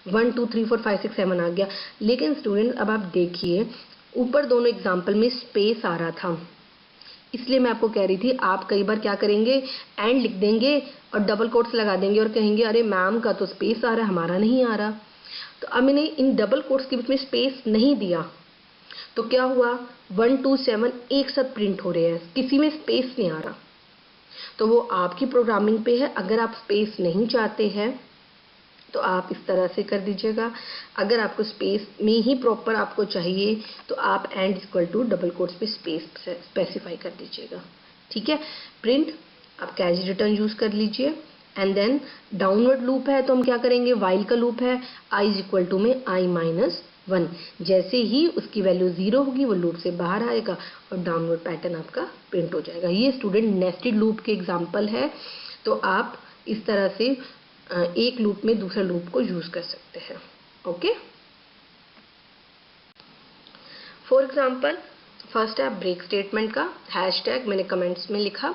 1 2 3 4 5 6 7 आ गया। लेकिन स्टूडेंट अब आप देखिए ऊपर दोनों एग्जाम्पल में स्पेस आ रहा था, इसलिए मैं आपको कह रही थी आप कई बार क्या करेंगे, एंड लिख देंगे और डबल कोट्स लगा देंगे और कहेंगे अरे मैम का तो स्पेस आ रहा है, हमारा नहीं आ रहा। तो अब मैंने इन डबल कोट्स के बीच में स्पेस नहीं दिया, तो क्या हुआ 1 2 7 एक साथ प्रिंट हो रहे हैं, किसी में स्पेस नहीं आ रहा। तो वो आपकी प्रोग्रामिंग पे है, अगर आप स्पेस नहीं चाहते हैं तो आप इस तरह से कर दीजिएगा, अगर आपको स्पेस में ही प्रॉपर आपको चाहिए तो आप end equal to double quotes पे स्पेस स्पेसिफाई कर दीजिएगा। ठीक है, प्रिंट आप कैच रिटर्न यूज कर लीजिए, एंड देन डाउनवर्ड लूप है तो हम क्या करेंगे, वाइल का लूप है, आई इज इक्वल टू में आई माइनस 1, जैसे ही उसकी वैल्यू 0 होगी वो लूप से बाहर आएगा और डाउनवर्ड पैटर्न आपका प्रिंट हो जाएगा। ये स्टूडेंट नेस्टेड लूप के एग्जाम्पल है, तो आप इस तरह से एक लूप में दूसरे लूप को यूज कर सकते हैं। ओके, फॉर एग्जाम्पल फर्स्ट है ब्रेक स्टेटमेंट का हैशटैग मैंने कमेंट्स में लिखा,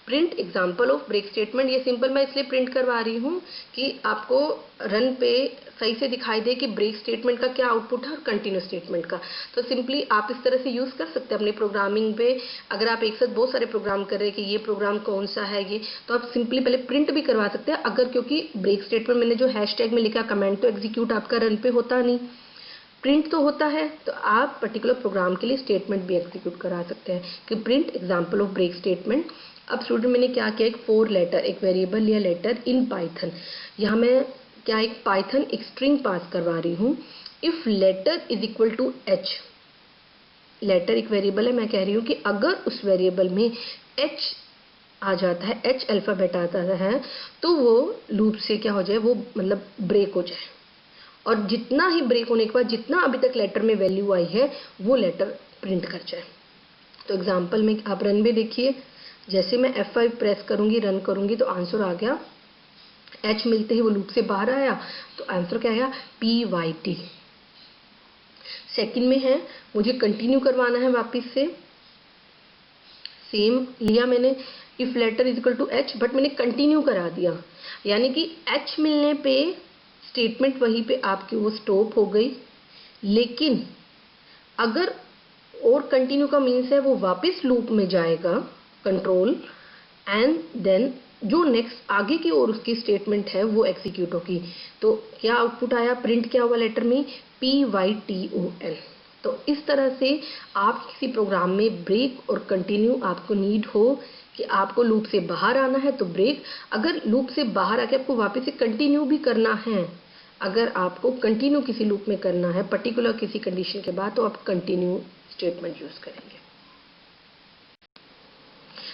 print example of break statement. ये सिंपल मैं इसलिए प्रिंट करवा रही हूँ कि आपको रन पे सही से दिखाई दे कि ब्रेक स्टेटमेंट का क्या आउटपुट है और कंटिन्यू स्टेटमेंट का। तो सिंपली आप इस तरह से यूज़ कर सकते हैं अपनी प्रोग्रामिंग पे। अगर आप एक साथ बहुत सारे प्रोग्राम कर रहे हैं कि ये प्रोग्राम कौन सा है ये, तो आप सिंपली पहले प्रिंट भी करवा सकते हैं। अगर क्योंकि ब्रेक स्टेटमेंट मैंने जो हैशटैग में लिखा, कमेंट तो एग्जीक्यूट आपका रन पे होता नहीं, प्रिंट तो होता है, तो आप पर्टिकुलर प्रोग्राम के लिए स्टेटमेंट भी एग्जीक्यूट करा सकते हैं कि print example of break statement. अब स्टूडेंट मैंने क्या किया, एक 4 लेटर एक वेरिएबल लिया लेटर इन पाइथन। यहाँ मैं क्या एक पाइथन एक स्ट्रिंग पास करवा रही हूँ, if letter is equal to H, letter एक वेरिएबल है, मैं कह रही हूँ कि अगर उस वेरिएबल में एच आ जाता है, एच अल्फ़ाबेट आता है, तो वो लूप से क्या हो जाए, वो मतलब ब्रेक हो जाए, और जितना ही ब्रेक होने के बाद जितना अभी तक लेटर में वैल्यू आई है वो लेटर प्रिंट कर जाए। तो एग्जांपल में आप रन में देखिए, जैसे मैं F5 प्रेस करूंगी, रन करूंगी, तो आंसर आ गया, एच मिलते ही वो लूप से बाहर आया, तो आंसर क्या आया, PYT। सेकंड में है, मुझे कंटिन्यू करवाना है वापस से, सेम लिया मैंने, if letter is equal to H, but मैंने कंटिन्यू करा दिया, यानी कि एच मिलने पे स्टेटमेंट वहीं पे आपकी वो स्टॉप हो गई। लेकिन अगर और कंटिन्यू का मीन्स है वो वापस लूप में जाएगा कंट्रोल, एंड देन जो नेक्स्ट आगे की और उसकी स्टेटमेंट है वो एग्जीक्यूट होगी। तो क्या आउटपुट आया, प्रिंट क्या हुआ लेटर में, PYTON। तो इस तरह से आप किसी प्रोग्राम में ब्रेक और कंटिन्यू आपको नीड हो कि आपको लूप से बाहर आना है तो ब्रेक, अगर लूप से बाहर आके आपको वापस से कंटिन्यू भी करना है, अगर आपको कंटिन्यू किसी लूप में करना है पर्टिकुलर किसी कंडीशन के बाद, तो आप कंटिन्यू स्टेटमेंट यूज करेंगे।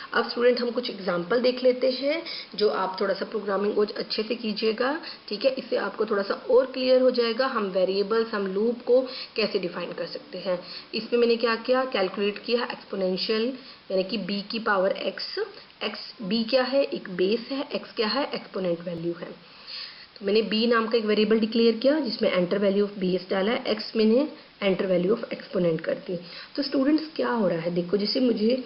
अब स्टूडेंट हम कुछ एग्जाम्पल देख लेते हैं, जो आप थोड़ा सा प्रोग्रामिंग और अच्छे से कीजिएगा। ठीक है, इससे आपको थोड़ा सा और क्लियर हो जाएगा हम वेरिएबल्स, हम लूप को कैसे डिफाइन कर सकते हैं। इसमें मैंने क्या किया, कैलकुलेट किया एक्सपोनेंशियल, यानी कि b की पावर x, b क्या है, एक बेस है, x क्या है, एक्सपोनेंट वैल्यू है। तो मैंने b नाम का एक वेरिएबल डिक्लेयर किया जिसमें एंटर वैल्यू ऑफ बेस डाला है, x मैंने एंटर वैल्यू ऑफ एक्सपोनेंट कर दी। तो स्टूडेंट्स क्या हो रहा है, देखो जैसे मुझे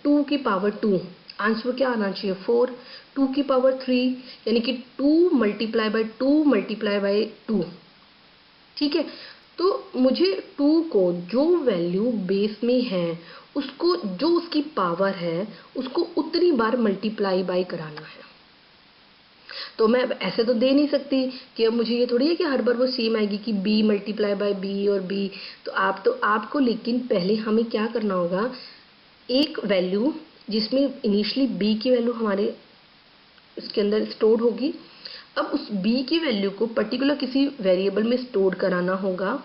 2 की पावर 2, आंसर क्या आना चाहिए 4, 2 की पावर 3 यानी कि 2 मल्टीप्लाई बाई 2 मल्टीप्लाई बाई 2। ठीक है, तो मुझे 2 को जो वैल्यू बेस में है उसको, जो उसकी पावर है उसको उतनी बार मल्टीप्लाई बाई कराना है। तो मैं ऐसे तो दे नहीं सकती कि अब मुझे ये थोड़ी है कि हर बार वो सेम आएगी कि b मल्टीप्लाई बाय b और b। तो आपको लेकिन पहले हमें क्या करना होगा, एक वैल्यू जिसमें इनिशियली b की वैल्यू हमारे इसके अंदर स्टोर होगी, अब उस b की वैल्यू को पर्टिकुलर किसी वेरिएबल में स्टोर कराना होगा।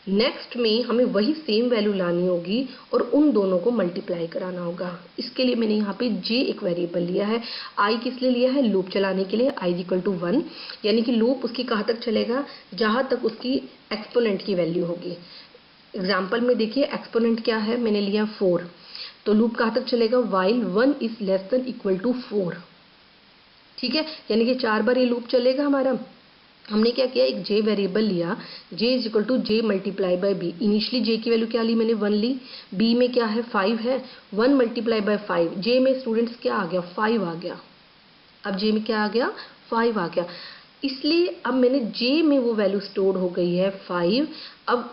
नेक्स्ट में हमें वही सेम वैल्यू लानी होगी और उन दोनों को मल्टीप्लाई कराना होगा। इसके लिए मैंने यहाँ पे j एक वेरिएबल लिया है, i किस लिए लिया है, लूप चलाने के लिए, i इक्वल टू 1, यानी कि लूप उसकी कहाँ तक चलेगा, जहाँ तक उसकी एक्सपोनेंट की वैल्यू होगी। एग्जाम्पल में देखिए एक्सपोनेंट क्या है, मैंने लिया 4, तो लूप कहाँ तक चलेगा, while 1 is less than equal to 4। ठीक है, यानी कि 4 बार ये लूप चलेगा हमारा, हमने क्या किया, एक जे वेरिएबल लिया, j is equal to j multiply by b. Initially j की वैल्यू क्या ली मैंने, 1 ली। बी में क्या है, 5 है। 1 मल्टीप्लाई बाय 5, जे में स्टूडेंट्स क्या आ गया, 5 आ गया। अब जे में क्या आ गया, 5 आ गया। इसलिए अब मैंने जे में वो वैल्यू स्टोर हो गई है 5। अब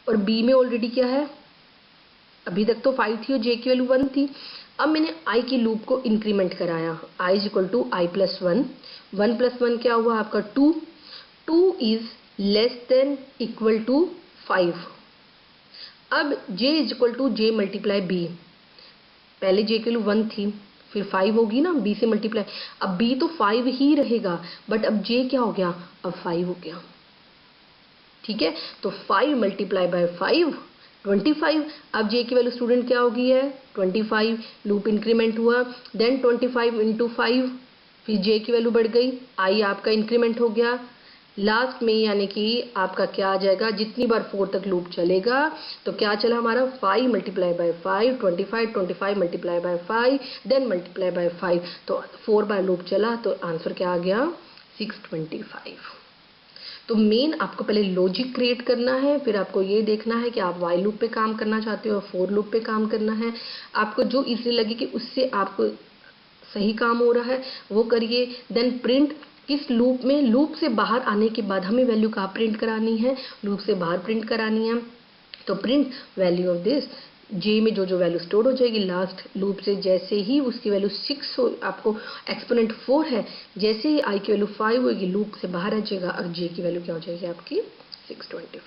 और बी में ऑलरेडी क्या है, अभी तक तो 5 थी और जे की वैल्यू 1 थी। अब मैंने आई की लूप को इंक्रीमेंट कराया, i is equal to i plus 1। 1 plus 1 क्या हुआ आपका 2। 2 is less than equal to 5। अब j is equal to j multiply b. पहले j की वैल्यू 1 थी, फिर 5 होगी ना, b से मल्टीप्लाई। अब b तो 5 ही रहेगा, बट अब j क्या हो गया, अब 5 हो गया। ठीक है, तो 5 मल्टीप्लाई बाय 5 25। अब j की वैल्यू स्टूडेंट क्या होगी है, 25। लूप इंक्रीमेंट हुआ, देन 25 इंटू 5, फिर j की वैल्यू बढ़ गई, i आपका इंक्रीमेंट हो गया। लास्ट में यानी कि आपका क्या आ जाएगा, जितनी बार 4 तक लूप चलेगा तो क्या चला हमारा, 5 multiply by 5 25, 25 multiply by 5 then multiply by 5, तो 4 बार लूप चला तो आंसर क्या आ गया, 625। तो मेन आपको पहले लॉजिक क्रिएट करना है, फिर आपको ये देखना है कि आप वाइल लूप पे काम करना चाहते हो, फोर लूप पे काम करना है। आपको जो इजीली लगे कि उससे आपको सही काम हो रहा है वो करिए। देन प्रिंट, किस लूप में, लूप से बाहर आने के बाद हमें वैल्यू कहाँ प्रिंट करानी है, लूप से बाहर प्रिंट करानी है। तो प्रिंट वैल्यू ऑफ दिस, जे में जो जो वैल्यू स्टोर हो जाएगी लास्ट लूप से, जैसे ही उसकी वैल्यू 6 हो, आपको एक्सपोनेंट 4 है, जैसे ही आई की वैल्यू 5 होगी लूप से बाहर आ जाएगा और जे की वैल्यू क्या हो जाएगी आपकी 625।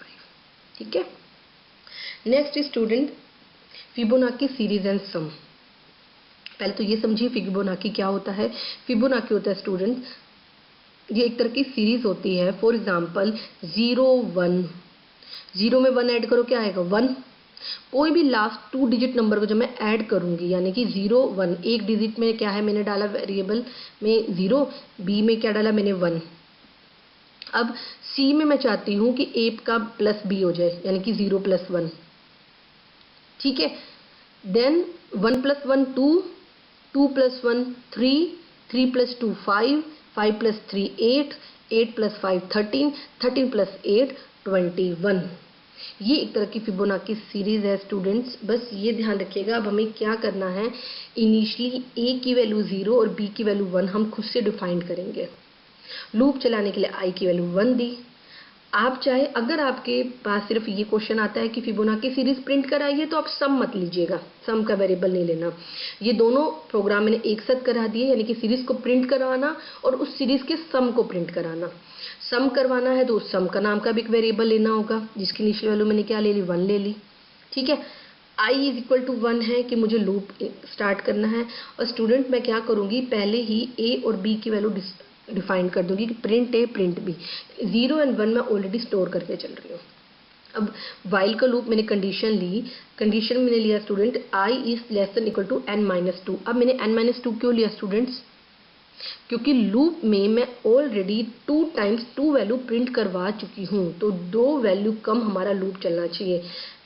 ठीक है, next student, Fibonacci series and sum. पहले तो ये समझिए फिबोनाची क्या होता है। फिबोनाची होता है स्टूडेंट, ये एक तरह की सीरीज होती है। फॉर एग्जाम्पल 0 1, 0 में 1 ऐड करो क्या आएगा 1। कोई भी लास्ट 2 डिजिट नंबर को जब मैं ऐड करूंगी, यानी कि 0 1, एक डिजिट में क्या है मैंने डाला वेरिएबल में 0, बी में क्या डाला मैंने 1। अब सी में मैं चाहती हूँ कि ए का प्लस बी हो जाए, यानी कि 0 प्लस 1। ठीक है, then 1 plus 1 2, 2 plus 1 3, 3 plus 2 5, 5 plus 3 8, 8 plus 5 13, 13 plus 8 21। ये एक तरह की फिबोनाची सीरीज है स्टूडेंट्स। बस ये ध्यान रखिएगा, अब हमें क्या करना है, इनिशियली ए की वैल्यू 0 और बी की वैल्यू 1 हम खुद से डिफाइन करेंगे। लूप चलाने के लिए आई की वैल्यू 1 दी। आप चाहे, अगर आपके पास सिर्फ ये क्वेश्चन आता है कि फिबोनाची सीरीज प्रिंट कराइए, तो आप सम मत लीजिएगा, सम का वेरिएबल नहीं लेना। ये दोनों प्रोग्राम मैंने एक साथ करा दिए, यानी कि सीरीज को प्रिंट करवाना और उस सीरीज के सम को प्रिंट कराना। सम करवाना है तो उस सम का नाम का भी एक वेरिएबल लेना होगा, जिसकी इनिशियल वैल्यू मैंने क्या ले ली, 1 ले ली। ठीक है, आई इज इक्वल टू 1 है कि मुझे लूप स्टार्ट करना है, और स्टूडेंट मैं क्या करूँगी, पहले ही ए और बी की वैल्यू डिफाइन कर दूंगी कि प्रिंट ए प्रिंट बी। 0 और 1 मैं ऑलरेडी स्टोर करके चल रही हूँ। अब वाइल का लूप मैंने कंडीशन ली, कंडीशन मैंने लिया student i is less than equal to n-2। अब मैंने n-2 क्यों लिया स्टूडेंट्स, क्योंकि लूप में मैं ऑलरेडी 2 टाइम्स 2 वैल्यू प्रिंट करवा चुकी हूँ, तो 2 वैल्यू कम हमारा लूप चलना चाहिए।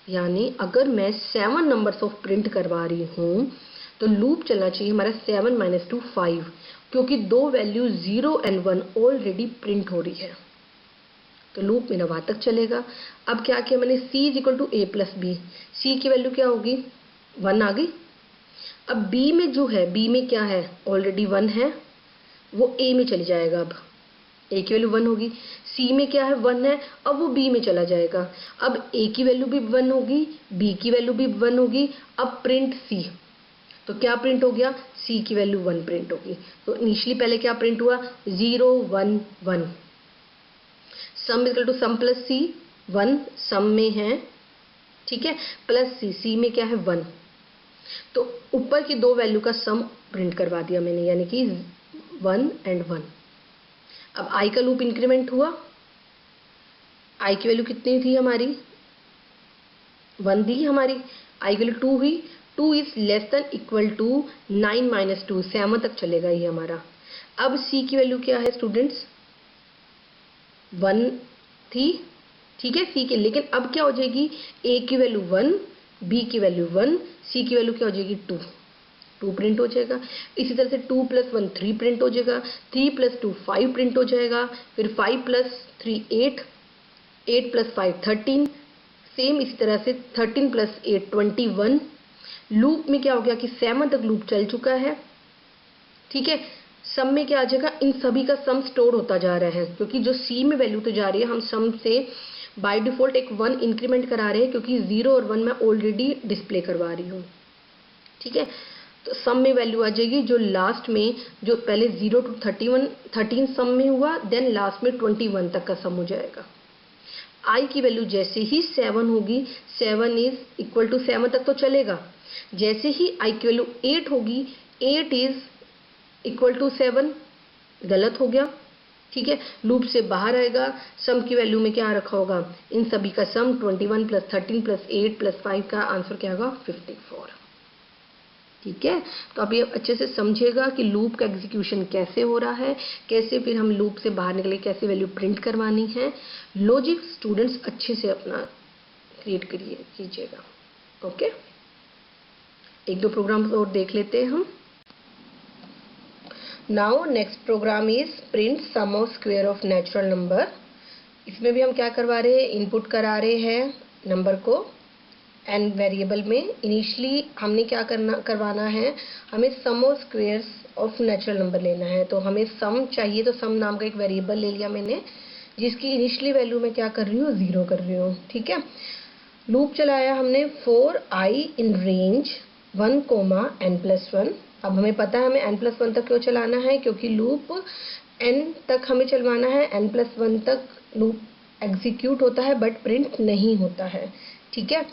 यानी अगर मैं 7 नंबर्स ऑफ प्रिंट करवा रही हूँ तो लूप चलना चाहिए हमारा 7 - 2 5, क्योंकि 2 वैल्यू 0 और 1 ऑलरेडी प्रिंट हो रही है, तो लूप मेरा वहाँ तक चलेगा। अब क्या किया मैंने, c is equal to A plus B. C की वैल्यू क्या होगी, 1 आ गई। अब b में जो है, b में क्या है, ऑलरेडी 1 है, वो a में चली जाएगा। अब a की वैल्यू 1 होगी, c में क्या है 1 है, अब वो b में चला जाएगा। अब a की वैल्यू भी 1 होगी, b की वैल्यू भी 1 होगी। अब प्रिंट c, तो क्या प्रिंट हो गया, c की वैल्यू 1 प्रिंट होगी। तो इनिशियली पहले क्या प्रिंट हुआ, 0 1 1। Sum equal to sum plus c, 1 sum में है, ठीक है, प्लस सी, सी में क्या है 1। तो ऊपर की 2 वैल्यू का सम प्रिंट करवा दिया मैंने, यानी कि 1 और 1। अब आई का लूप इंक्रीमेंट हुआ, आई की वैल्यू कितनी थी हमारी, 1 दी हमारी, आई की वैल्यू 2 हुई। 2 is less than equal to 9 - 2, 7 तक चलेगा ये हमारा। अब सी की वैल्यू क्या है स्टूडेंट्स, 1 थी, ठीक है, सी की, लेकिन अब क्या हो जाएगी, ए की वैल्यू 1, बी की वैल्यू 1, सी की वैल्यू क्या हो जाएगी 2। 2 प्रिंट हो जाएगा। इसी तरह से 2 + 1 3 प्रिंट हो जाएगा, 3 + 2 5 प्रिंट हो जाएगा, फिर 5 + 3 8, 8 + 5 13, सेम इसी तरह से 13 + 8 21। लूप में क्या हो गया कि 7 तक लूप चल चुका है, ठीक है। सम में क्या आ जाएगा, इन सभी का सम स्टोर होता जा रहा है, क्योंकि जो सी में वैल्यू तो जा रही है, हम सम से बाय डिफॉल्ट एक 1 इंक्रीमेंट करा रहे हैं, क्योंकि 0 और 1 मैं ऑलरेडी डिस्प्ले करवा रही हूँ, ठीक है। तो सम में वैल्यू आ जाएगी जो लास्ट में, जो पहले 0 to 31 13 सम में हुआ, देन लास्ट में 21 तक का सम हो जाएगा। आई की वैल्यू जैसे ही 7 होगी, 7 इज इक्वल टू 7 तक तो चलेगा, जैसे ही आई की वैल्यू 8 होगी, 8 इज इक्वल टू 7, गलत हो गया, ठीक है। लूप से बाहर आएगा, सम की वैल्यू में क्या रखा होगा, इन सभी का सम 21 + 13 + 8 + 5 का आंसर क्या होगा 54, ठीक है। तो आप ये अच्छे से समझिएगा कि लूप का एग्जीक्यूशन कैसे हो रहा है, कैसे फिर हम लूप से बाहर निकले, कैसे वैल्यू प्रिंट करवानी है। लॉजिक स्टूडेंट्स अच्छे से अपना क्रिएट कीजिएगा, ओके। एक दो प्रोग्राम और देख लेते हैं हम। Now next program is print sum of square of natural number. इसमें भी हम क्या करवा रहे हैं, इनपुट करा रहे हैं नंबर को एन वेरिएबल में। इनिशियली हमने क्या करवाना है, हमें sum of squares of natural number लेना है। तो हमें सम चाहिए, तो सम नाम का एक वेरिएबल ले लिया मैंने, जिसकी इनिशियली वैल्यू मैं क्या कर रही हूँ, 0 कर रही हूँ, ठीक है। लूप चलाया हमने for i in range 1, n+1। अब हमें पता है हमें n+1 तक क्यों चलाना है, क्योंकि लूप n तक हमें चलवाना है, n+1 तक लूप एग्जीक्यूट होता है बट प्रिंट नहीं होता है, ठीक है।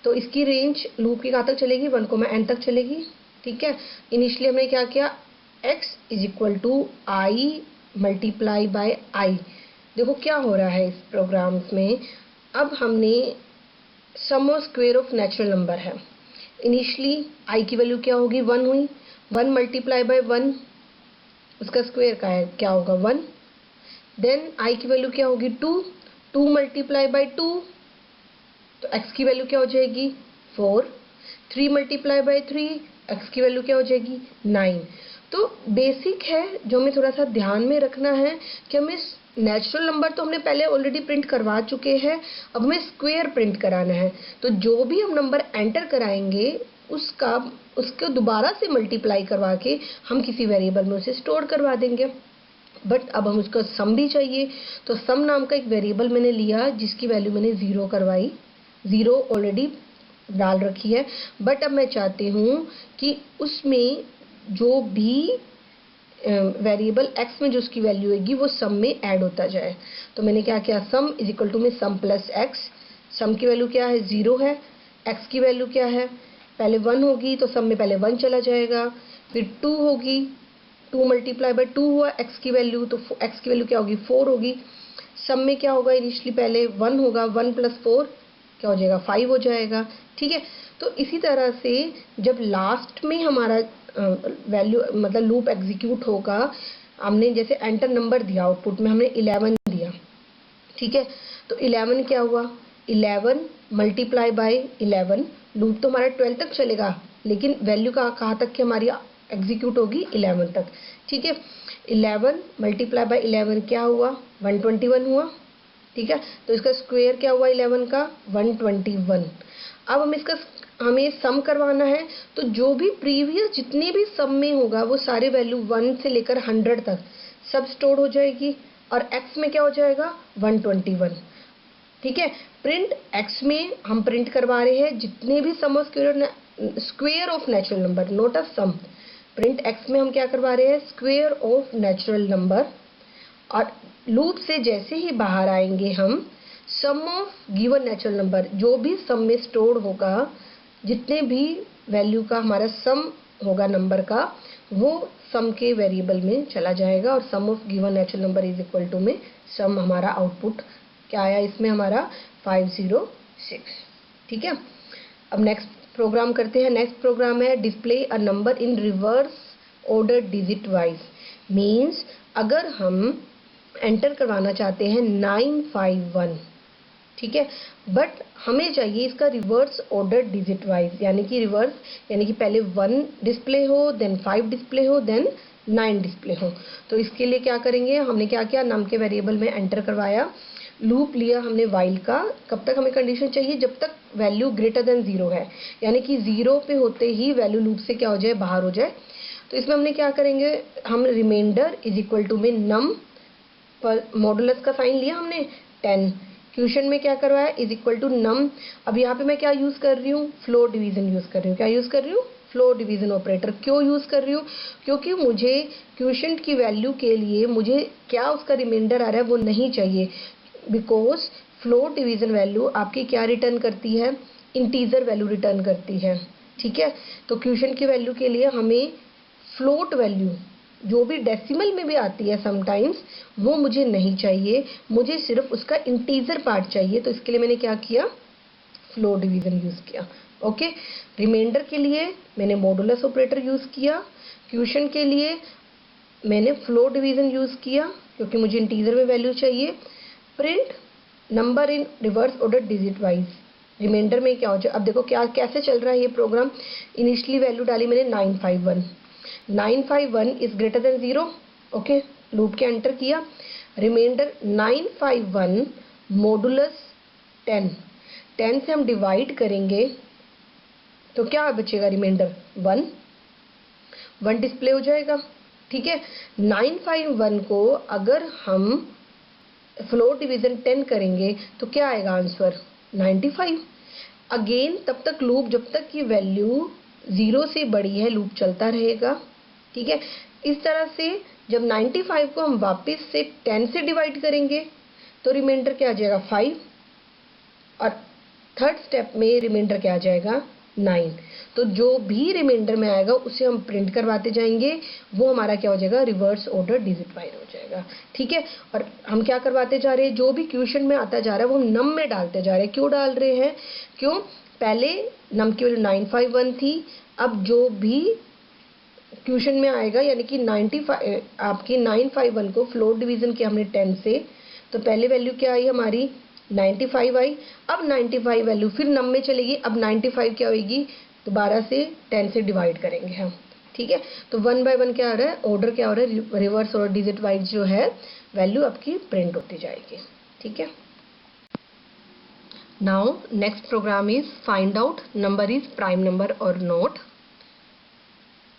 तो इसकी रेंज लूप की कहाँ तक चलेगी, 1, n तक चलेगी, ठीक है। इनिशियली हमने क्या किया, x = i × i। देखो क्या हो रहा है इस प्रोग्राम्स में, अब हमने sum of square of natural number है। इनिशियली आई की वैल्यू क्या होगी, 1 हुई, 1 × 1, उसका स्क्वायर का है क्या होगा 1। देन आई की वैल्यू क्या होगी 2, 2 × 2, तो x की वैल्यू क्या हो जाएगी 4, 3 × 3, x की वैल्यू क्या हो जाएगी 9। तो बेसिक है जो हमें थोड़ा सा ध्यान में रखना है कि हमें नेचुरल नंबर तो हमने पहले ऑलरेडी प्रिंट करवा चुके हैं, अब हमें स्क्वायर प्रिंट कराना है। तो जो भी हम नंबर एंटर कराएंगे उसको दोबारा से मल्टीप्लाई करवा के हम किसी वेरिएबल में उसे स्टोर करवा देंगे। बट अब हम उसका सम भी चाहिए, तो सम नाम का एक वेरिएबल मैंने लिया जिसकी वैल्यू मैंने 0 करवाई, 0 ऑलरेडी डाल रखी है। बट अब मैं चाहती हूँ कि उसमें जो भी वेरिएबल x में जो उसकी वैल्यू होगी वो सम में ऐड होता जाए। तो मैंने क्या किया, सम = में सम प्लस x। सम की वैल्यू क्या है 0 है, x की वैल्यू क्या है, पहले 1 होगी तो सम में पहले 1 चला जाएगा, फिर 2 होगी, 2 × 2 हुआ x की वैल्यू, तो x की वैल्यू क्या होगी 4 होगी। सम में क्या होगा, इनिशियली पहले 1 होगा, 1 + 4 क्या हो जाएगा 5 हो जाएगा, ठीक है। तो इसी तरह से जब लास्ट में हमारा वैल्यू मतलब लूप एग्जीक्यूट होगा, हमने जैसे एंटर नंबर दिया, आउटपुट में हमने 11 दिया, ठीक है। तो 11 क्या हुआ, 11 × 11, लूप तो हमारा 12 तक चलेगा, लेकिन वैल्यू कहाँ तक की हमारी एग्जीक्यूट होगी 11 तक, ठीक है। 11 × 11 क्या हुआ 121 हुआ, ठीक है। तो इसका स्क्वायर क्या हुआ 11 का 121। अब हमें सम करवाना है, तो जो भी प्रीवियस जितने भी सम में होगा वो सारे वैल्यू 1 से लेकर 100 तक सब स्टोर हो जाएगी, और x में क्या हो जाएगा 121, ठीक है। प्रिंट x में हम प्रिंट करवा रहे हैं जितने भी sum of square of natural number, note a sum. Print x में हम क्या करवा रहे हैं, स्क्वायर ऑफ नेचुरल नंबर। और लूप से जैसे ही बाहर आएंगे हम sum of given natural number, जो भी सम में स्टोर होगा, जितने भी वैल्यू का हमारा सम होगा नंबर का, वो सम के वेरिएबल में चला जाएगा, और सम ऑफ गिवन नेचुरल नंबर = में सम हमारा आउटपुट क्या आया इसमें हमारा 506, ठीक है। अब नेक्स्ट प्रोग्राम करते हैं। नेक्स्ट प्रोग्राम है display a number in reverse order digit wise. Means अगर हम एंटर करवाना चाहते हैं 951, ठीक है। बट हमें चाहिए इसका रिवर्स ऑर्डर डिजिट वाइज, यानी कि रिवर्स, यानी कि पहले 1 डिस्प्ले हो, देन 5 डिस्प्ले हो, देन 9 डिस्प्ले हो। तो इसके लिए क्या करेंगे, हमने क्या किया, नम के वेरिएबल में एंटर करवाया, लूप लिया हमने वाइल का। कब तक हमें कंडीशन चाहिए, जब तक वैल्यू ग्रेटर देन 0 है, यानी कि 0 पे होते ही वैल्यू लूप से क्या हो जाए, बाहर हो जाए। तो इसमें हमने क्या करेंगे, हम रिमाइंडर इज इक्वल टू में नम पर मॉडुलस का साइन लिया हमने 10, क्वेश्चन में क्या करवाया, इज इक्वल टू नम। अब यहाँ पे मैं क्या यूज़ कर रही हूँ, फ्लोर डिवीजन यूज़ कर रही हूँ। क्या यूज़ कर रही हूँ, फ्लोर डिवीजन ऑपरेटर। क्यों यूज़ कर रही हूँ, क्योंकि मुझे क्वेश्चन की वैल्यू के लिए मुझे क्या उसका रिमाइंडर आ रहा है वो नहीं चाहिए, बिकॉज फ्लोर डिवीजन वैल्यू आपकी क्या रिटर्न करती है, इंटीजर वैल्यू रिटर्न करती है। ठीक है, तो क्वेश्चन की वैल्यू के लिए हमें फ्लोट वैल्यू जो भी डेसिमल में भी आती है समटाइम्स, वो मुझे नहीं चाहिए, मुझे सिर्फ उसका इंटीजर पार्ट चाहिए। तो इसके लिए मैंने क्या किया, फ्लोर डिवीजन यूज़ किया। ओके, रिमाइंडर के लिए मैंने मॉडुलस ऑपरेटर यूज़ किया, क्वेश्चन के लिए मैंने फ्लोर डिवीजन यूज़ किया क्योंकि मुझे इंटीजर में वैल्यू चाहिए। Print number in reverse order digit wise, reminder में क्या हो जाए। अब देखो क्या कैसे चल रहा है ये प्रोग्राम। इनिशियली वैल्यू डाली मैंने 951, 951 is greater than 0। Okay, loop के एंटर किया, रिमाइंडर 951 मॉडुलस 10, 10 से हम डिवाइड करेंगे तो क्या बचेगा, रिमाइंडर 1, 1 डिस्प्ले हो जाएगा। ठीक है, 951 को अगर हम फ्लोर डिवीजन 10 करेंगे तो क्या आएगा आंसर, 95। अगेन तब तक लूप, जब तक की वैल्यू 0 से बड़ी है लूप चलता रहेगा। ठीक है, इस तरह से जब 95 को हम वापस से 10 से डिवाइड करेंगे तो रिमाइंडर क्या आ जाएगा, 5, और थर्ड स्टेप में रिमाइंडर क्या आ जाएगा, 9। तो जो भी रिमाइंडर में आएगा उसे हम प्रिंट करवाते जाएंगे, वो हमारा क्या हो जाएगा, रिवर्स ऑर्डर डिजिट वाइज हो जाएगा। ठीक है, और हम क्या करवाते जा रहे हैं, जो भी क्वेश्चन में आता जा रहा है वो हम नम में डालते जा रहे हैं। क्यों डाल रहे हैं, क्यों, पहले नम की वैल्यू 951 थी, अब जो भी क्वेश्चन में आएगा यानी कि 95 आपकी 951 को फ्लोर डिवीजन किया हमने 10 से, तो पहले वैल्यू क्या आई हमारी, 95 आई। अब 95 वैल्यू फिर नम में चलेगी, अब 95 क्या होगी, दोबारा से 10 से डिवाइड करेंगे हम। ठीक है, तो 1 बाय 1 क्या हो रहा है, ऑर्डर क्या हो रहा है, रिवर्स और डिजिट वाइज जो है वैल्यू आपकी प्रिंट होती जाएगी। ठीक है, now next program is find out number is prime number or not,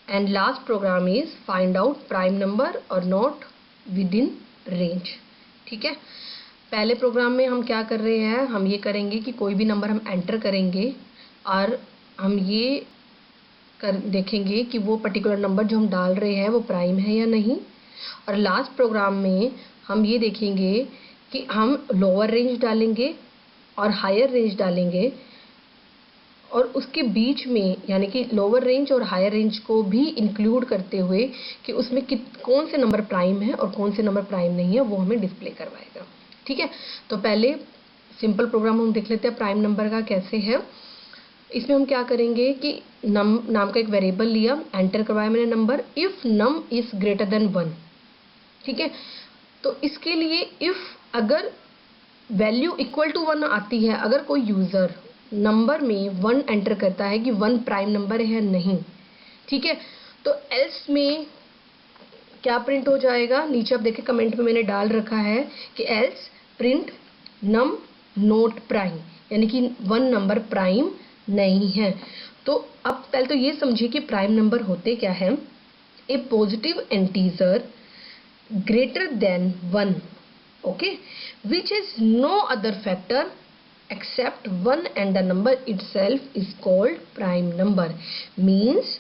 and last program is find out prime number or not within range. ठीक है, पहले प्रोग्राम में हम क्या कर रहे हैं, हम ये करेंगे कि कोई भी नंबर हम एंटर करेंगे और हम ये कर देखेंगे कि वो पर्टिकुलर नंबर जो हम डाल रहे हैं वो प्राइम है या नहीं। और लास्ट प्रोग्राम में हम ये देखेंगे कि हम लोअर रेंज डालेंगे और हायर रेंज डालेंगे, और उसके बीच में यानी कि लोअर रेंज और हायर रेंज को भी इंक्लूड करते हुए कि उसमें कौन से नंबर प्राइम है और कौन से नंबर प्राइम नहीं है, वो हमें डिस्प्ले करवाएगा। ठीक है, तो पहले सिंपल प्रोग्राम हम देख लेते हैं प्राइम नंबर का कैसे है। इसमें हम क्या करेंगे कि नम नाम का एक वेरिएबल लिया, एंटर करवाया मैंने number, if num is greater than 1। ठीक है, तो इसके लिए इफ़ अगर वैल्यू इक्वल टू 1 आती है, अगर कोई यूज़र नंबर में 1 एंटर करता है कि 1 प्राइम नंबर है या नहीं, ठीक है, तो एल्स में क्या प्रिंट हो जाएगा, नीचे आप देखें कमेंट में मैंने डाल रखा है कि एल्स प्रिंट नम नोट प्राइम, यानी कि 1 नंबर प्राइम नहीं है। तो अब पहले तो ये समझिए कि प्राइम नंबर होते क्या है, ए positive integer greater than 1, okay, which is no other factor except 1 and the number itself is called prime number। means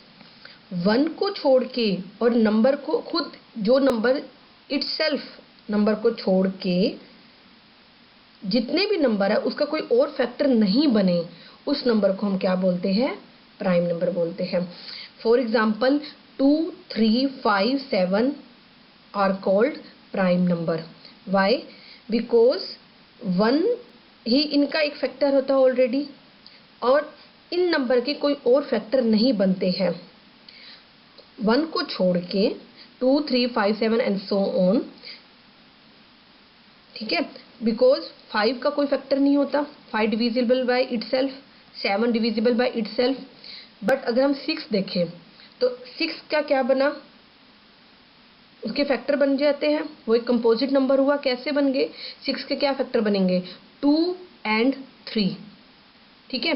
1 को छोड़ के और नंबर को खुद, जो नंबर itself नंबर को छोड़ के जितने भी नंबर है उसका कोई और फैक्टर नहीं बने, उस नंबर को हम क्या बोलते हैं, प्राइम नंबर बोलते हैं। For example 2, 3, 5, 7 are called prime number। why? because 1 ही इनका एक फैक्टर होता है ऑलरेडी, और इन नंबर के कोई और फैक्टर नहीं बनते हैं। 1 को छोड़ के 2, 3, 5, 7 एंड सो ऑन ठीक है, बिकॉज 5 का कोई फैक्टर नहीं होता, 5 divisible by itself, 7 divisible by itself. But अगर हम 6 देखें तो 6 का क्या बना, उसके फैक्टर बन जाते हैं, वो एक कंपोजिट नंबर हुआ। कैसे बन गए, 6 के क्या फैक्टर बनेंगे, 2 एंड 3। ठीक है,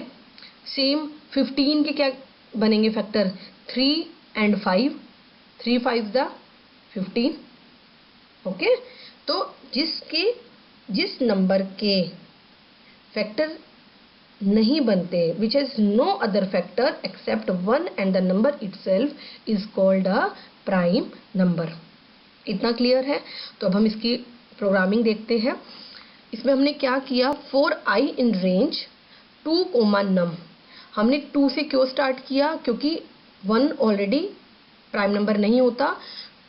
सेम 15 के क्या बनेंगे फैक्टर, 3 एंड 5, 3 5 द 15। ओके, तो जिस नंबर के फैक्टर नहीं बनते, which has no other factor except 1 and the number itself is called a prime number. इतना क्लियर है। तो अब हम इसकी प्रोग्रामिंग देखते हैं। इसमें हमने क्या किया, for i in range 2 comma num, हमने 2 से क्यों स्टार्ट किया, क्योंकि 1 ऑलरेडी प्राइम नंबर नहीं होता,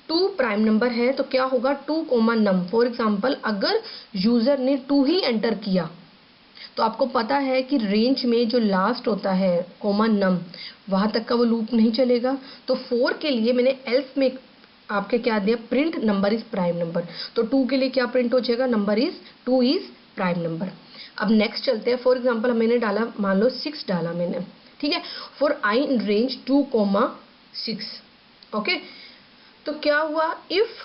2 प्राइम नंबर है, तो क्या होगा 2 कोमा नम। फॉर एग्जाम्पल अगर यूजर ने 2 ही एंटर किया तो आपको पता है कि रेंज में जो लास्ट होता है कोमा नम, वहां तक का वो लूप नहीं चलेगा। तो 4 के लिए मैंने एल्स में आपके क्या दिया, print number is prime number. तो 2 के लिए क्या प्रिंट हो जाएगा, number is 2 is prime number. अब नेक्स्ट चलते हैं। फॉर एग्जाम्पल मैंने डाला, मान लो 6 डाला मैंने, ठीक है, for i in range 2 comma 6। Okay, तो क्या हुआ, इफ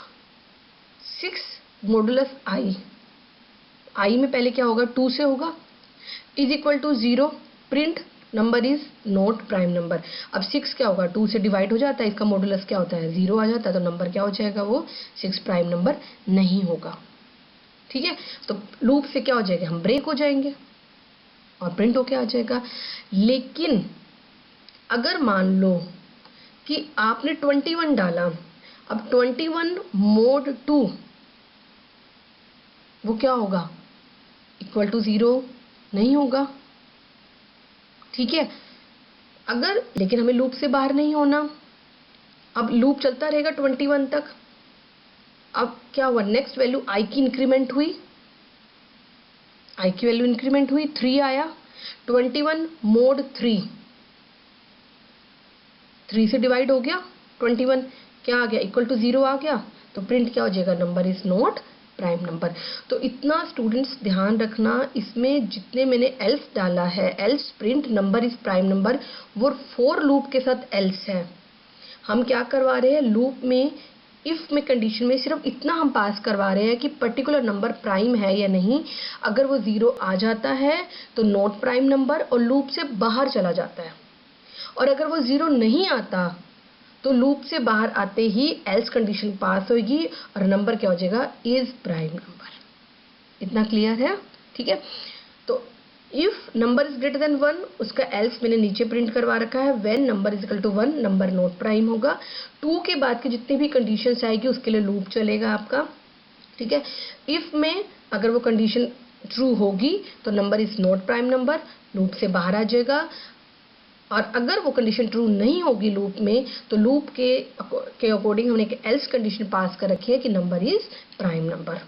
6 मॉडुलस आई में पहले क्या होगा, 2 से होगा, is equal to 0, print number is not prime number. अब 6 क्या होगा, 2 से डिवाइड हो जाता है, इसका मॉडुलस क्या होता है, 0 आ जाता है, तो नंबर क्या हो जाएगा, वो 6 प्राइम नंबर नहीं होगा। ठीक है, तो लूप से क्या हो जाएगा, हम ब्रेक हो जाएंगे और प्रिंट होके आ जाएगा। लेकिन अगर मान लो कि आपने 21 डाला, अब 21 मोड 2 वो क्या होगा, इक्वल टू 0 नहीं होगा। ठीक है, अगर, लेकिन हमें लूप से बाहर नहीं होना, अब लूप चलता रहेगा 21 तक। अब क्या हुआ, नेक्स्ट वैल्यू आई की इंक्रीमेंट हुई, आई की वैल्यू इंक्रीमेंट हुई, 3 आया, 21 मोड 3 से डिवाइड हो गया, 21 क्या आ गया, इक्वल टू 0 आ गया, तो प्रिंट क्या हो जाएगा, number is not prime number. तो इतना स्टूडेंट्स ध्यान रखना, इसमें जितने मैंने एल्स डाला है, else print number is prime number, वो 4 लूप के साथ एल्स है। हम क्या करवा रहे हैं, लूप में इफ में कंडीशन में सिर्फ इतना हम पास करवा रहे हैं कि पर्टिकुलर नंबर प्राइम है या नहीं। अगर वो 0 आ जाता है तो नॉट प्राइम नंबर और लूप से बाहर चला जाता है, और अगर वो 0 नहीं आता तो लूप से बाहर आते ही एल्स कंडीशन पास होगी और नंबर क्या हो जाएगा, इज प्राइम नंबर। इतना क्लियर है, ठीक है। तो if number is greater than 1, उसका एल्स मैंने नीचे प्रिंट करवा रखा है, when number is equal to 1 number not prime होगा। 2 के बाद की जितनी भी कंडीशंस आएगी उसके लिए लूप चलेगा आपका। ठीक है, इफ में अगर वो कंडीशन ट्रू होगी तो number is not prime number, loop से बाहर आ जाएगा। और अगर वो कंडीशन ट्रू नहीं होगी लूप में, तो लूप के अकॉर्डिंग हमने एक एल्स कंडीशन पास कर रखी है कि नंबर इज प्राइम नंबर।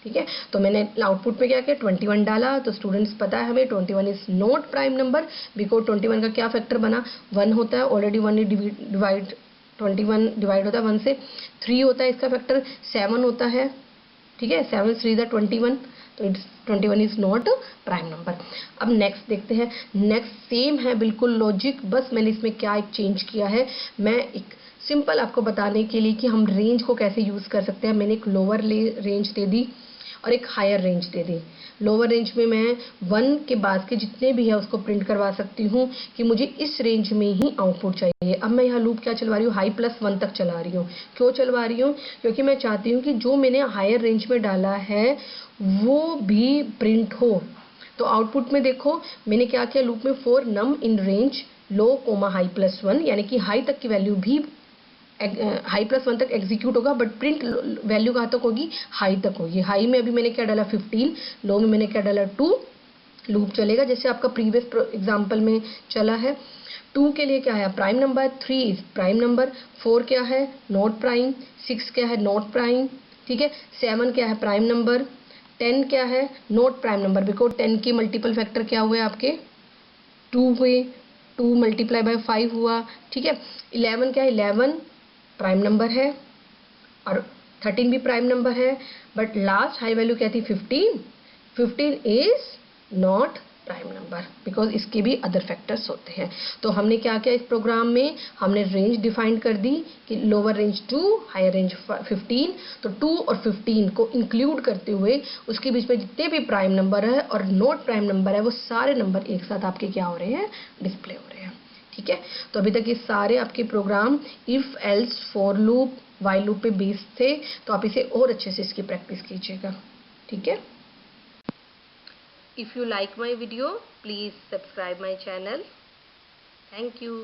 ठीक है, तो मैंने आउटपुट में क्या किया, 21 डाला, तो स्टूडेंट्स पता है हमें 21 is not prime number, because 21 का क्या फैक्टर बना, 1 होता है, ऑलरेडी 1 डिवाइड 21 डिवाइड होता है 1 से, 3 होता है इसका फैक्टर, 7 होता है। ठीक है, 7 3 द 21, तो it's 21 is not prime number. अब नेक्स्ट देखते हैं। नेक्स्ट सेम है बिल्कुल लॉजिक, बस मैंने इसमें क्या एक चेंज किया है, मैं एक सिंपल आपको बताने के लिए कि हम रेंज को कैसे यूज़ कर सकते हैं, मैंने एक लोअर रेंज दे दी और एक हायर रेंज दे दी। लोअर रेंज में मैं 1 के बाद के जितने भी है उसको प्रिंट करवा सकती हूँ कि मुझे इस रेंज में ही आउटपुट चाहिए। अब मैं यहाँ लूप क्या चलवा रही हूँ, हाई प्लस 1 तक चला रही हूँ। क्यों चलवा रही हूँ, क्योंकि मैं चाहती हूँ कि जो मैंने हायर रेंज में डाला है वो भी प्रिंट हो। तो आउटपुट में देखो मैंने क्या किया, लूप में 4 num in range lo comma high plus 1, यानी कि हाई तक की वैल्यू भी हाई प्लस 1 तक एग्जीक्यूट होगा, बट प्रिंट वैल्यू कहाँ तक होगी, हाई तक होगी। हाई में अभी मैंने क्या डाला 15, लो में मैंने क्या डाला 2, लूप चलेगा जैसे आपका प्रीवियस एग्जाम्पल में चला है। 2 के लिए क्या है, prime number, 3 is prime number, 4 क्या है, नॉट प्राइम, 6 क्या है, नॉट प्राइम। ठीक है, 7 क्या है, प्राइम नंबर, 10 क्या है, नॉट प्राइम नंबर, बिकॉज 10 के मल्टीपल फैक्टर क्या हुए आपके, 2 हुए, 2 मल्टीप्लाई बाय 5 हुआ। ठीक है, 11 क्या है, 11 प्राइम नंबर है, और 13 भी प्राइम नंबर है, बट लास्ट हाई वैल्यू क्या थी 15। 15 is not prime number because इसके भी अदर फैक्टर्स होते हैं। तो हमने क्या किया इस प्रोग्राम में, हमने रेंज डिफाइन कर दी कि लोअर रेंज 2 हायर रेंज 15। तो 2 और 15 को इंक्लूड करते हुए उसके बीच में जितने भी प्राइम नंबर है और नॉट प्राइम नंबर है वो सारे नंबर एक साथ आपके क्या हो रहे हैं, डिस्प्ले हो रहे हैं। ठीक है, तो अभी तक ये सारे आपके program if else for loop while loop पे बेस्ड थे। तो आप इसे और अच्छे से इसकी प्रैक्टिस कीजिएगा। ठीक है, if you like my video please subscribe my channel. Thank you.